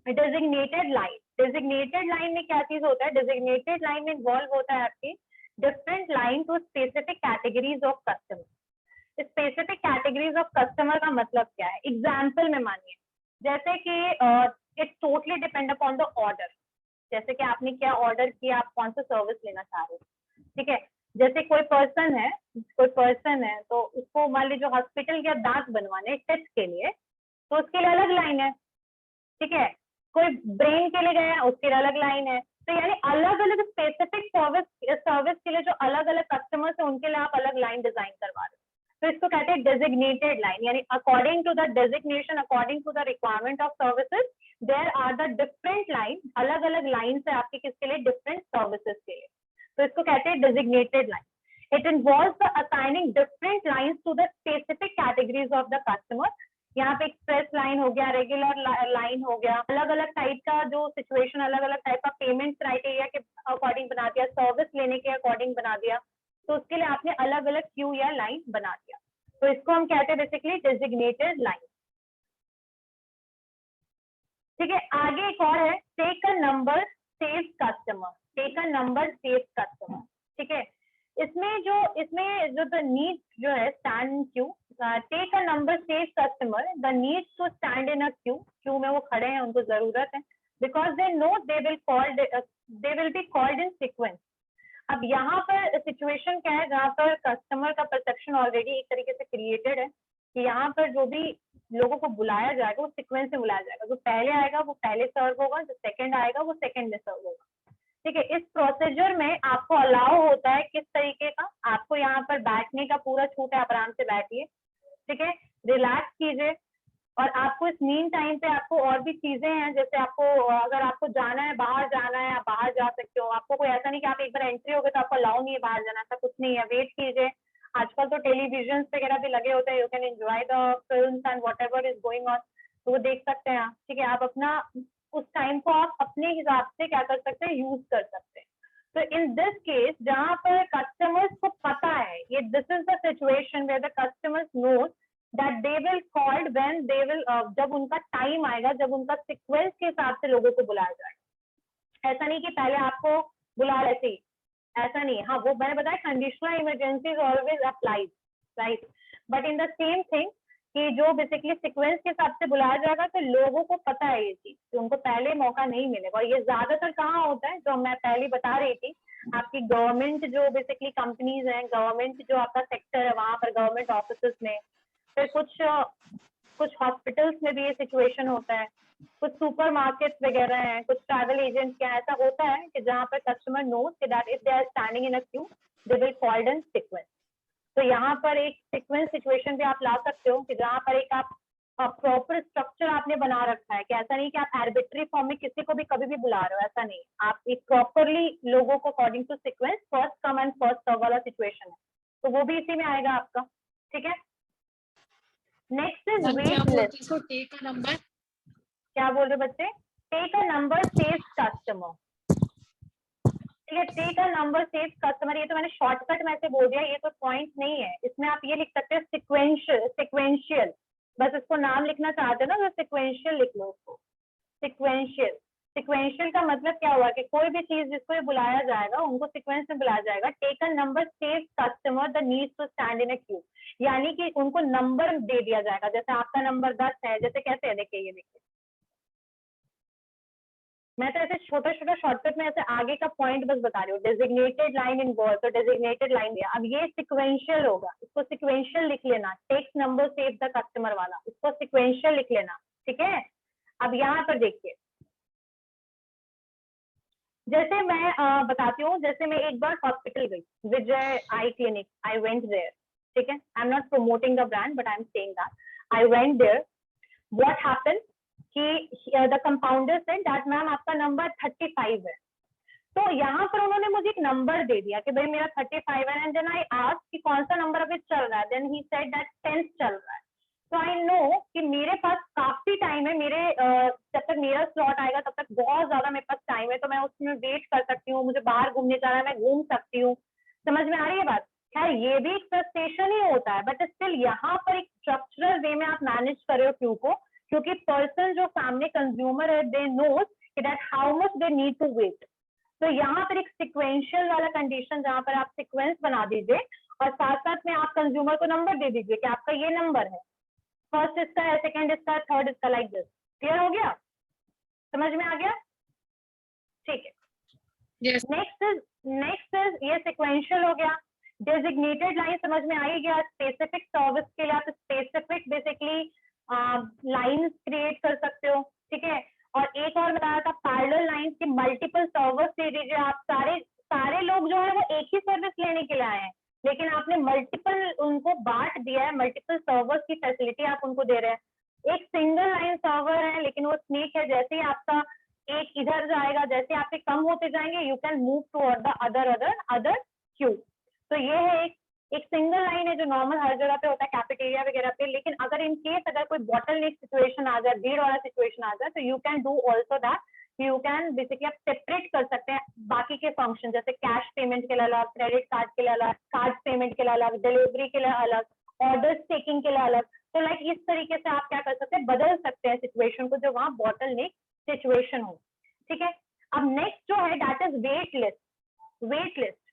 डेजिग्नेटेड लाइन। डेजिग्नेटेड लाइन में क्या चीज होता है, डेजिग्नेटेड लाइन में इन्वॉल्व होता है आपकी different line to specific categories of customer. Specific categories of customer का मतलब क्या है, एग्जाम्पल में मानिए जैसे कि it totally depend upon the order, जैसे कि आपने क्या ऑर्डर किया, आप कौन सा सर्विस लेना चाह रहे हो, ठीक है। जैसे कोई पर्सन है तो उसको मान लीजिए हॉस्पिटल या दांत बनवाने टेस्ट के लिए, तो उसके लिए अलग लाइन है, ठीक है। कोई ब्रेन के लिए गया उसके लिए अलग लाइन है। तो यानी अलग अलग स्पेसिफिक सर्विस के लिए जो अलग अलग कस्टमर्स है उनके लिए आप अलग लाइन डिजाइन करवा रहे हो, तो इसको कहते हैं डेजिग्नेटेड लाइन, यानी according to the designation, according to the requirement of services there are the different line, अलग अलग लाइन है आपके किसके लिए, डिफरेंट सर्विसेज के लिए, तो इसको कहते हैं designated line. It involves the assigning different lines to the specific categories of the customer. यहाँ पे एक्सप्रेस लाइन हो गया, रेगुलर लाइन हो गया, अलग अलग टाइप का जो सिचुएशन, अलग अलग टाइप का पेमेंट क्राइटेरिया के अकॉर्डिंग बना दिया, सर्विस लेने के अकॉर्डिंग बना दिया, तो उसके लिए आपने अलग अलग क्यू या लाइन बना दिया, तो इसको हम कहते हैं बेसिकली डेजिग्नेटेड लाइन, ठीक है। आगे एक और है take a number save customer, take a number save customer, ठीक है। इसमें जो द नीड जो है stand queue, take a number save customer, the need to stand in a queue में वो खड़े हैं, उनको जरूरत है, because they know they will be called in sequence. अब यहाँ पर सिचुएशन क्या है, जहाँ पर कस्टमर का परसेप्शन ऑलरेडी एक तरीके से क्रिएटेड है कि यहाँ पर जो भी लोगों को बुलाया जाएगा वो सीक्वेंस में बुलाया जाएगा, जो पहले आएगा वो पहले सर्व होगा, जो सेकंड आएगा वो सेकंड में सर्व होगा, ठीक है। इस प्रोसीजर में आपको अलाउ होता है किस तरीके का, आपको यहाँ पर बैठने का पूरा छूट है, आप आराम से बैठिए, ठीक है, रिलैक्स कीजिए, और आपको इस मीन टाइम पे आपको और भी चीजें हैं, जैसे आपको अगर आपको जाना है, बाहर जाना है, आप बाहर जा सकते हो, आपको कोई ऐसा नहीं कि आप एक बार एंट्री हो गए तो आपको अलाउ नहीं है बाहर जाना, ऐसा कुछ नहीं है, वेट कीजिए। आजकल तो टेलीविजन वगैरह भी लगे होते हैं, you can enjoy the films and whatever is going on, तो वो देख सकते हैं आप, ठीक है। आप अपना उस टाइम को आप अपने हिसाब से क्या कर सकते हैं, यूज कर सकते हैं। तो इन दिस केस जहां पर कस्टमर्स को पता है, ये this is the situation where the customers know that they will called when they will, जब उनका टाइम आएगा, जब उनका सीक्वेंस के हिसाब से लोगों को बुलाया जाएगा। ऐसा नहीं कि पहले आपको बुला लेते, ऐसा नहीं है। हाँ, वो मैंने बताया conditional emergency always applies, right, but in the same thing कि जो बेसिकली सीक्वेंस के हिसाब से बुलाया जाएगा, तो लोगों को पता है ये चीज, तो उनको पहले मौका नहीं मिलेगा। और ये ज्यादातर कहाँ होता है, जो मैं पहले बता रही थी, आपकी गवर्नमेंट जो बेसिकली कंपनीज हैं, गवर्नमेंट जो आपका सेक्टर है, वहां पर गवर्नमेंट ऑफिस में, फिर कुछ हॉस्पिटल्स में भी ये सिचुएशन होता है, कुछ सुपरमार्केट्स वगैरह हैं, कुछ ट्रैवल एजेंट्स क्या, ऐसा होता है कि जहाँ पर customer knows that if they are standing in a queue they will called in sequence. तो यहाँ पर एक सीक्वेंस सिचुएशन भी आप ला सकते हो कि जहाँ पर एक आप प्रॉपर स्ट्रक्चर आपने बना रखा है, कि ऐसा नहीं कि आप आर्बिट्री फॉर्म में किसी को भी कभी भी बुला रहे हो, ऐसा नहीं। आप एक प्रॉपरली लोगों को according to sequence first come and first serve वाला सिचुएशन है, तो वो भी इसी में आएगा आपका, ठीक है। Next is wait list. इसको टेक अ नंबर, क्या बोल रहे बच्चे? Take a number saves customer, ठीक है, take a number saves customer. ये तो मैंने शॉर्टकट में से बोल दिया, ये तो पॉइंट नहीं है। इसमें आप ये लिख सकते हैं सिक्वेंशियल, बस इसको नाम लिखना चाहते हो ना, तो सिक्वेंशियल लिख लो उसको, सिक्वेंशियल का मतलब क्या हुआ कि कोई भी चीज जिसको ये बुलाया जाएगा उनको सीक्वेंस में बुलाया जाएगा। Take a number saves customer the needs to stand in a queue, यानी कि उनको नंबर दे दिया जाएगा। जैसे आपका नंबर 10 है, जैसे कैसे है, देखिए ये देखिए, मैं तो ऐसे छोटा छोटा शॉर्टकट में ऐसे आगे का पॉइंट बस बता रही हूँ। डेजिग्नेटेड लाइन इन वर्ड, तो डेजिग्नेटेड लाइन दिया। अब ये सिक्वेंशियल होगा, इसको सिक्वेंशियल लिख लेना। Takes number save the customer वाला, इसको सिक्वेंशियल लिख लेना, ठीक है। अब यहाँ पर देखिए, जैसे मैं बताती हूँ, जैसे मैं एक बार हॉस्पिटल गई, Vijay eye clinic, I went there, ठीक है। I am not promoting the brand but I am saying that I went there. What happened कि the compounder said that ma'am आपका नंबर 35 है। तो यहाँ पर उन्होंने मुझे एक नंबर दे दिया कि भाई मेरा 35 है, एंड देन आई आस्क्ड कि कौन सा नंबर अभी चल रहा है, then he said that 10th चल रहा है। तो आई नो कि मेरे पास काफी टाइम है, मेरे जब तक मेरा स्लॉट आएगा तब तक बहुत ज्यादा मेरे पास टाइम है, तो मैं उसमें वेट कर सकती हूँ। मुझे बाहर घूमने जाना है, मैं घूम सकती हूँ। समझ में आ रही है बात? खैर ये भी एक फ्रस्ट्रेशन ही होता है, बट स्टिल यहाँ पर एक स्ट्रक्चरल वे में आप मैनेज कर रहे हो क्यू को, क्योंकि पर्सन जो सामने कंज्यूमर है, they knows that how much they need to wait. तो यहाँ पर एक सिक्वेंशियल वाला कंडीशन, जहाँ पर आप सिक्वेंस बना दीजिए और साथ साथ में आप कंज्यूमर को नंबर दे दीजिए कि आपका ये नंबर है, फर्स्ट इसका है, सेकंड इसका है, थर्ड इसका, लाइक दिस। क्लियर हो गया? समझ में आ गया? ठीक है। नेक्स्ट इज ये सिक्वेंशियल हो गया। डेजिग्नेटेड लाइन समझ में आ ही गया। स्पेसिफिक सर्विस के लिए आप स्पेसिफिक बेसिकली लाइंस क्रिएट कर सकते हो, ठीक है। और एक और बताया था पैरेलल लाइंस की मल्टीपल सर्वर्स दे दीजिए आप। सारे लोग जो है वो एक ही सर्विस लेने के लिए आए हैं, लेकिन आपने मल्टीपल उनको बांट दिया है, मल्टीपल सर्वर्स की फैसिलिटी आप उनको दे रहे हैं। एक सिंगल लाइन सर्वर है लेकिन वो स्नेक है, जैसे ही आपका एक इधर जाएगा, जैसे आपके कम होते जाएंगे, you can move toward the other Q. तो ये है एक सिंगल लाइन है जो नॉर्मल हर जगह पे होता है, कैफेटेरिया वगैरह पे। लेकिन अगर इन केस अगर कोई बॉटल नेक सिचुएशन आ जाए, भीड़ वाला सिचुएशन आ जाए, तो you can do also that, you can basically आप सेपरेट कर सकते हैं बाकी के फंक्शन, जैसे कैश पेमेंट के लिए अलग, क्रेडिट कार्ड के लिए अलग, कार्ड पेमेंट के लिए अलग, डिलीवरी के लिए अलग, ऑर्डर टेकिंग के लिए अलग। तो लाइक इस तरीके से आप क्या कर सकते हैं, बदल सकते हैं सिचुएशन को, जो वहां बॉटल नेक सिचुएशन हो, ठीक है। अब नेक्स्ट जो है that is wait list.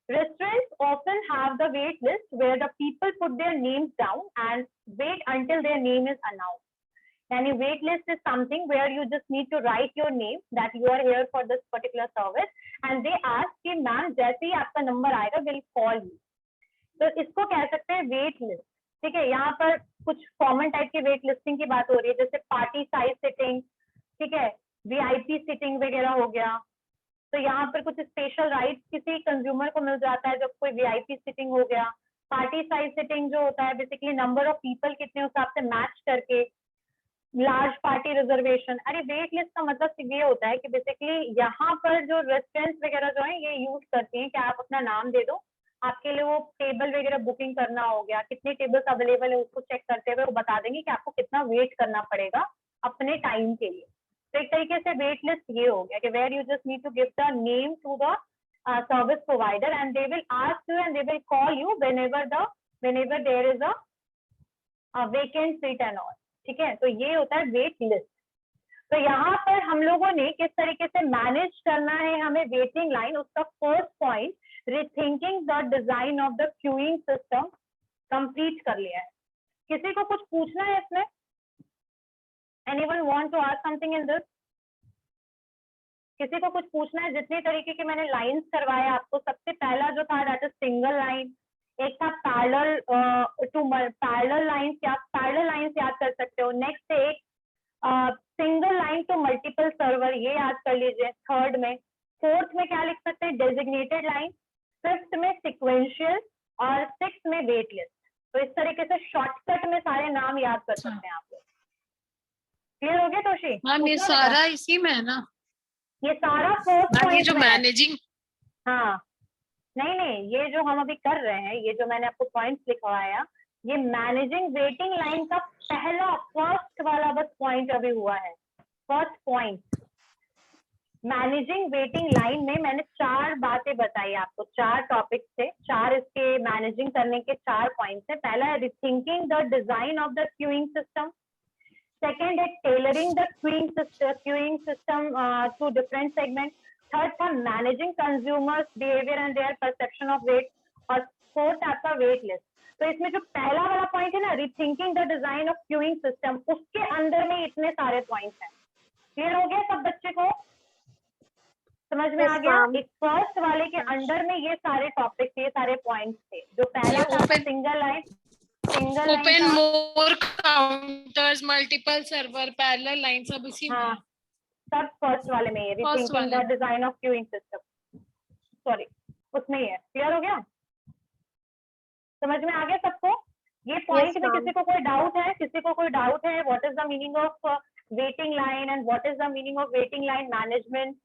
Restaurants often have the wait list where the people put their names down and wait until their name is announced. Yani wait list is something where you just need to write your name that you are here for this particular service, and they ask कि ma'am जैसे ही आपका number आएगा we'll call you. तो इसको कह सकते हैं wait list, ठीक है। यहाँ पर कुछ कॉमन टाइप की वेट लिस्टिंग की बात हो रही है, जैसे पार्टी साइज सिटिंग, ठीक है, VIP सिटिंग वगैरह हो गया। तो यहाँ पर कुछ स्पेशल राइट किसी कंज्यूमर को मिल जाता है जब कोई VIP सिटिंग हो गया। पार्टी साइज सिटिंग जो होता है बेसिकली नंबर ऑफ पीपल कितने उस हिसाब से मैच करके लार्ज पार्टी रिजर्वेशन। अरे वेट लिस्ट का मतलब ये होता है कि बेसिकली यहाँ पर जो रेस्टोरेंट्स वगैरह जो है ये यूज करती हैं कि आप अपना नाम दे दो, आपके लिए वो टेबल वगैरह बुकिंग करना हो गया, कितने टेबल्स अवेलेबल है उसको चेक करते हुए वो बता देंगे कि आपको कितना वेट करना पड़ेगा अपने टाइम के लिए, तो एक तरीके से वेट लिस्ट ये हो गया कि where you just need to give the name to the service provider and they will ask you and they will call you whenever there is a vacant seat and all. ठीक है, तो ये होता है वेट लिस्ट। तो यहाँ पर हम लोगों ने किस तरीके से मैनेज करना है हमें वेटिंग लाइन, उसका first point rethinking the design of the queuing system complete कर लिया है। किसी को कुछ पूछना है इसमें? Anyone want to ask something in this? किसी को कुछ पूछना है? जितने तरीके के मैंने लाइंस करवाए आपको, सबसे पहला जो था दैट इज सिंगल लाइन, एक था पैरेलल टू पैरेलल लाइंस, या पैरेलल लाइंस याद कर सकते हो। नेक्स्ट एक single line to multiple server, ये याद कर लीजिए थर्ड में। फोर्थ में क्या लिख सकते हैं? Designated line. फिफ्थ में सिक्वेंशियल और सिक्स्थ में वेट लिस्ट। तो इस तरीके से शॉर्टकट में सारे नाम याद कर सकते हैं आप लोग। क्लियर हो गया तोशी? मैम ये सारा इसी में है ना? ये सारा फोर्थ मैम ये पॉइंट जो में है। मैनेजिंग, हाँ नहीं, ये जो हम अभी कर रहे हैं, ये जो मैंने आपको पॉइंट्स लिखवाया, ये मैनेजिंग वेटिंग लाइन का पहला फर्स्ट वाला बस पॉइंट अभी हुआ है। First point managing waiting line में मैंने 4 बातें बताई आपको, 4 टॉपिक्स थे, 4 इसके मैनेजिंग करने के 4 पॉइंट्स है। पहला है rethinking the design of the queuing system. Second है tailoring the queuing system to different segment. Third था managing consumers behaviour and their perception of wait. और फोर्थ आपका वेट लिस्ट। तो इसमें जो पहला वाला पॉइंट है ना, rethinking the design of queuing system, उसके अंदर में इतने सारे पॉइंट्स हैं। क्लियर हो गया सब बच्चे को? समझ में आ गया? एक फर्स्ट वाले के अंडर में ये सारे टॉपिक्स, ये सारे पॉइंट्स थे। जो पहला था सिंगल लाइन, ओपन मोर counters, multiple server, parallel line, सब इसी में है। सब फर्स्ट वाले में है, rethinking the design of queuing system, sorry उसमें ही है। क्लियर हो गया? समझ में आ गया सबको? ये पॉइंट में किसी को कोई डाउट है? किसी को कोई डाउट है? What is the meaning of waiting line and what is the meaning of waiting line management?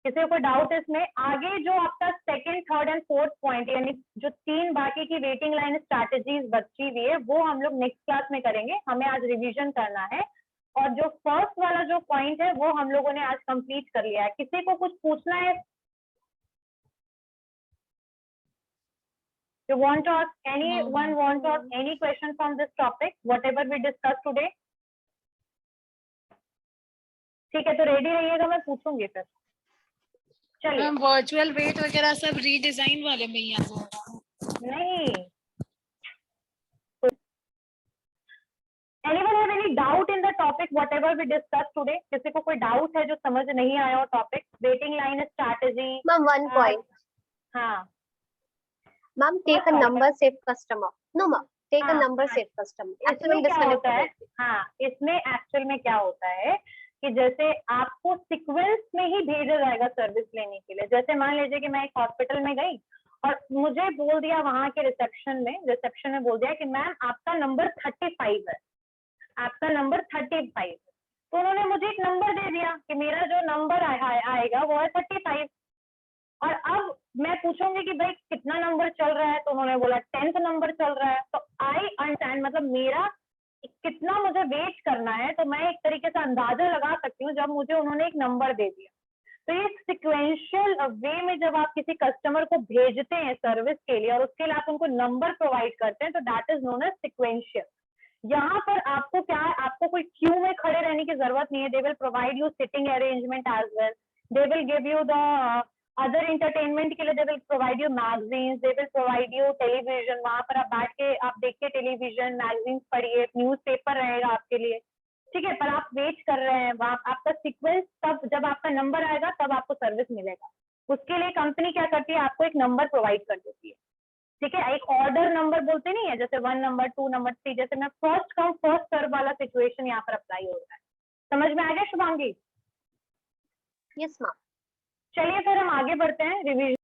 किसी को कोई डाउट इसमें? आगे जो आपका second, third and fourth point, यानी जो 3 बाकी की वेटिंग लाइन स्ट्रैटेजीज बची हुई है, वो हम लोग नेक्स्ट क्लास में करेंगे। हमें आज रिवीजन करना है। और जो फर्स्ट वाला जो पॉइंट है वो हम लोगों ने आज कंप्लीट कर लिया है। किसी को कुछ पूछना है? You want to ask anyone want to ask any question from this topic, whatever we discussed today? ठीक है, तो रेडी रहिएगा, मैं पूछूंगी फिर। चलिए। मैम वर्चुअल वेट वगैरह सब रीडिजाइन वाले में ही आ जाएगा? नहीं। Anyone have any doubt in the topic whatever we discussed today? किसी को कोई डाउट है जो समझ नहीं आया हो topic? Waiting line strategy. Ma'am, one point. हाँ Ma'am, take a number save customer. No, ma'am. Take a number save customer. Actually, इसमें क्या होता है? हाँ, इसमें एक्चुअल में क्या होता है कि जैसे आपको सीक्वेंस में ही भेजा जाएगा सर्विस लेने के लिए। जैसे मान लीजिए कि मैं एक हॉस्पिटल में गई और मुझे बोल दिया वहां के रिसेप्शन में बोल दिया कि मैम आपका नंबर 35 है, आपका नंबर 35। तो उन्होंने मुझे एक नंबर दे दिया कि मेरा जो नंबर आएगा वो है 35। और अब मैं पूछूंगी कि भाई कितना नंबर चल रहा है, तो उन्होंने बोला 10th नंबर चल रहा है। तो आई अंडरस्टैंड, मतलब मेरा कितना मुझे वेट करना है, तो मैं एक तरीके से अंदाजा लगा सकती हूँ जब मुझे उन्होंने एक नंबर दे दिया। तो ये सिक्वेंशियल वे में जब आप किसी कस्टमर को भेजते हैं सर्विस के लिए और उसके लिए आप उनको नंबर प्रोवाइड करते हैं, तो that is known as sequential. यहाँ पर आपको क्या है, आपको कोई क्यू में खड़े रहने की जरूरत नहीं है। They will provide you seating arrangement as well, they will give you the other entertainment के लिए they will provide you magazines, they will provide you television. वहां पर आप बैठ के आप देखिए टेलीविजन, मैगजीन्स पढ़िए, न्यूज़पेपर रहेगा आपके लिए, ठीक है। पर आप वेट कर रहे हैं, आपका सीक्वेंस तब जब आपका नंबर आएगा तब आपको सर्विस मिलेगा। उसके लिए कंपनी क्या करती है, आपको एक नंबर प्रोवाइड कर देती है, ठीक है। एक ऑर्डर नंबर बोलते नहीं है, जैसे 1 नंबर 2 नंबर 3, जैसे मैं फर्स्ट कम फर्स्ट सर्व वाला सिचुएशन यहाँ पर अप्लाई हो रहा है। समझ में आ गया शुभांगी? Yes, ma'am. चलिए फिर हम आगे बढ़ते हैं रिवीजन